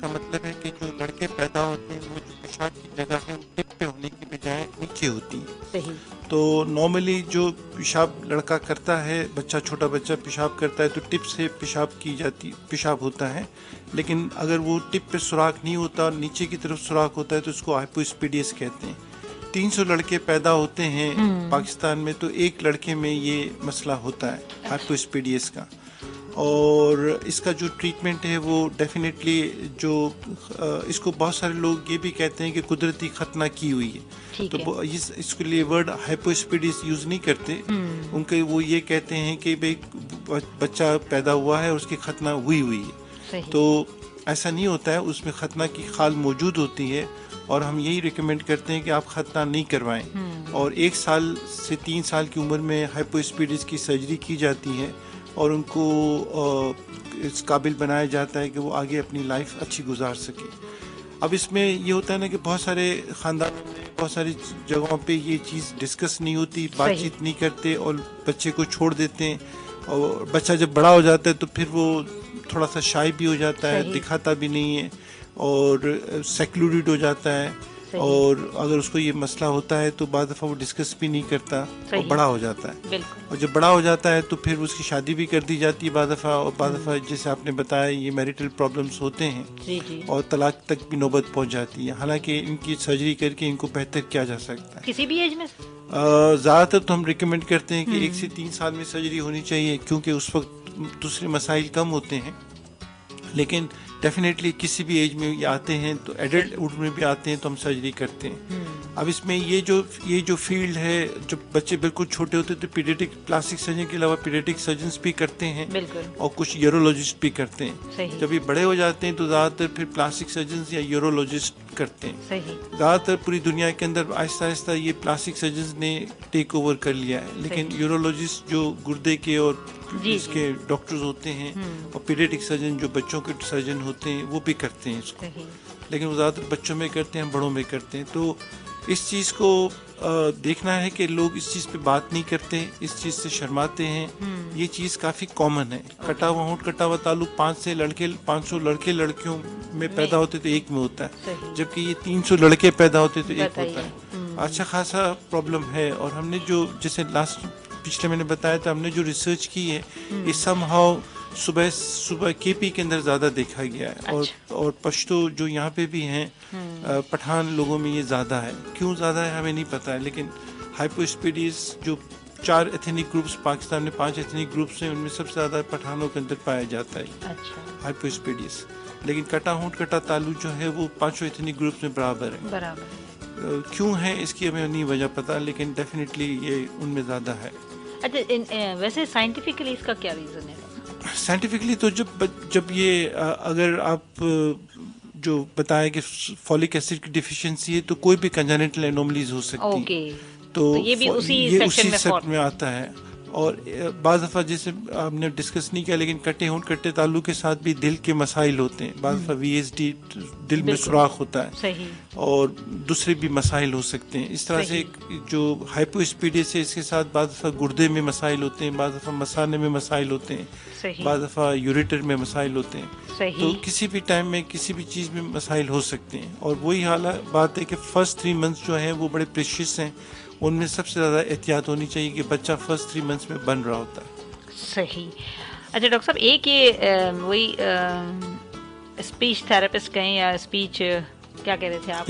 کا مطلب ہے کہ جو لڑکے پیدا ہوتے ہیں وہ جو پیشاب کی جگہ ہے ٹپ پہ ہونے کی بجائے نیچے ہوتی ہے. صحیح. تو نارملی جو پیشاب لڑکا کرتا ہے, بچہ چھوٹا بچہ پیشاب کرتا ہے تو ٹپ سے پیشاب ہوتا ہے, لیکن اگر وہ ٹپ پہ سوراخ نہیں ہوتا اور نیچے کی طرف سوراخ ہوتا ہے تو اس کو ہائپواسپیڈیس کہتے ہیں. 300 لڑکے پیدا ہوتے ہیں پاکستان میں, تو ایک لڑکے میں یہ مسئلہ ہوتا ہے ہائپواسپیڈیس کا. اور اس کا جو ٹریٹمنٹ ہے وہ ڈیفینیٹلی جو اس کو بہت سارے لوگ یہ بھی کہتے ہیں کہ قدرتی ختنہ کی ہوئی ہے, تو اس کے لیے ورڈ ہائپواسپیڈیس یوز نہیں کرتے. ان کے وہ یہ کہتے ہیں کہ بھئی بچہ پیدا ہوا ہے اور اس کی ختنہ ہوئی ہے. تو ایسا نہیں ہوتا ہے, اس میں ختنہ کی خال موجود ہوتی ہے اور ہم یہی ریکمینڈ کرتے ہیں کہ آپ ختنہ نہیں کروائیں. اور 1 سال سے 3 سال کی عمر میں ہائپواسپیڈیس کی سرجری کی جاتی ہے اور ان کو اس قابل بنایا جاتا ہے کہ وہ آگے اپنی لائف اچھی گزار سکے. اب اس میں یہ ہوتا ہے نا کہ بہت سارے خاندانوں میں بہت ساری جگہوں پہ یہ چیز ڈسکس نہیں ہوتی, بات چیت نہیں کرتے اور بچے کو چھوڑ دیتے ہیں. اور بچہ جب بڑا ہو جاتا ہے تو پھر وہ تھوڑا سا شائع بھی ہو جاتا ہے, دکھاتا بھی نہیں ہے اور سیکلوڈڈ ہو جاتا ہے. اور اگر اس کو یہ مسئلہ ہوتا ہے تو بعض دفعہ وہ ڈسکس بھی نہیں کرتا اور بڑا ہو جاتا ہے. اور جب بڑا ہو جاتا ہے تو پھر اس کی شادی بھی کر دی جاتی ہے بعض دفعہ, اور بعض دفعہ جیسے آپ نے بتایا یہ میریٹل پرابلمس ہوتے ہیں اور طلاق تک بھی نوبت پہنچ جاتی ہے. حالانکہ ان کی سرجری کر کے ان کو بہتر کیا جا سکتا ہے کسی بھی ایج میں. زیادہ تر تو ہم ریکمینڈ کرتے ہیں کہ 1 سے 3 سال میں سرجری ہونی چاہیے, کیونکہ اس وقت دوسرے مسائل کم ہوتے ہیں. لیکن ڈیفینیٹلی کسی بھی ایج میں یہ آتے ہیں تو ایڈلٹ میں بھی آتے ہیں تو ہم سرجری کرتے ہیں. اب اس میں یہ جو فیلڈ ہے, جب بچے بالکل چھوٹے ہوتے ہیں تو پیڈیاٹرک پلاسٹک سرجن کے علاوہ پیڈیاٹرک سرجنز بھی کرتے ہیں اور کچھ یورولوجسٹ بھی کرتے ہیں. جب یہ بڑے ہو جاتے ہیں تو زیادہ تر پھر پلاسٹک سرجنز یا یورولوجسٹ کرتے ہیں. زیادہ تر پوری دنیا کے اندر آہستہ آہستہ یہ پلاسٹک سرجنز نے ٹیک اوور کر لیا ہے, لیکن یورولوجسٹ جو گردے کے اور اس کے ڈاکٹرز ہوتے ہیں اور پیڈیاٹرک سرجن جو بچوں کے سرجن ہوتے ہیں وہ بھی کرتے ہیں اس کو, لیکن وہ زیادہ تر بچوں میں کرتے ہیں, بڑوں میں کرتے ہیں. تو اس چیز کو دیکھنا ہے کہ لوگ اس چیز پہ بات نہیں کرتے, اس چیز سے شرماتے ہیں. یہ چیز کافی کامن ہے. کٹا ہوا ہونٹ کٹا ہوا تعلق 500 لڑکے لڑکیوں میں پیدا ہوتے تو ایک میں ہوتا ہے, جبکہ یہ 300 لڑکے پیدا ہوتے تو ایک ہوتا ہے. اچھا خاصا پرابلم ہے. اور ہم نے جو جیسے پچھلے میں نے بتایا تھا, ہم نے جو ریسرچ کی ہے یہ سم ہاؤ صبح کے پی کے اندر زیادہ دیکھا گیا ہے. اور پشتو جو یہاں پہ بھی ہیں, پٹھان لوگوں میں یہ زیادہ ہے. کیوں زیادہ ہے ہمیں نہیں پتا ہے, لیکن ہائپواسپیڈیس جو 4 ایتھنک گروپس پاکستان میں 5 ایتھنک گروپس ہیں, ان میں سب سے زیادہ پٹھانوں کے اندر پایا جاتا ہے ہائپواسپیڈیس. لیکن کٹا ہونٹ کٹا تالو جو ہے وہ 5 ایتھنک گروپس میں برابر ہے. کیوں ہے اس کی ہمیں نہیں وجہ پتا, لیکن ڈیفینیٹلی یہ ان میں زیادہ ہے. اچھا, ویسے سائنٹیفکلی اس کا کیا ریزن ہے؟ سائنٹیفکلی تو جب یہ اگر آپ جو بتائیں کہ فولک ایسڈ کی ڈیفیشنسی ہے تو کوئی بھی کنجنٹل انوملیز ہو سکتی ہے, تو یہ بھی اسی سیٹ میں آتا ہے. اور بعض دفعہ جیسے ہم نے ڈسکس نہیں کیا, لیکن کٹے ہونٹ کٹے تعلق کے ساتھ بھی دل کے مسائل ہوتے ہیں. بعض دفعہ VSD دل میں سوراخ ہوتا ہے, اور دوسرے بھی مسائل ہو سکتے ہیں. اس طرح سے جو ہائپواسپیڈیس ہے اس کے ساتھ بعض دفعہ گردے میں مسائل ہوتے ہیں, بعض دفعہ مثانے میں مسائل ہوتے ہیں, بعض دفعہ یوریٹر میں مسائل ہوتے ہیں. تو کسی بھی ٹائم میں کسی بھی چیز میں مسائل ہو سکتے ہیں. اور وہی بات ہے کہ فرسٹ 3 منتھس جو ہیں وہ بڑے پریشیس ہیں, ان میں سب سے زیادہ احتیاط ہونی چاہیے کہ بچہ فرسٹ 3 منتھس میں بن رہا ہوتا ہے. صحیح. اچھا ڈاکٹر صاحب, ایک یہ وہی اسپیچ تھراپسٹ کہیں یا اسپیچ کیا کہہ رہے تھے آپ؟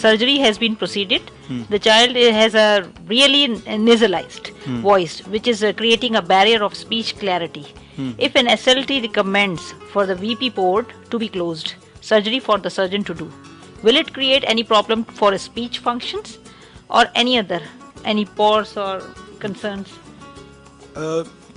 surgery has been proceeded. The child has a really nasalized voice, which is creating a barrier of speech clarity. If an SLT recommends for the VP port to be closed, surgery for the surgeon to do, will it create any problem for speech functions or any pause or concerns?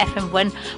FM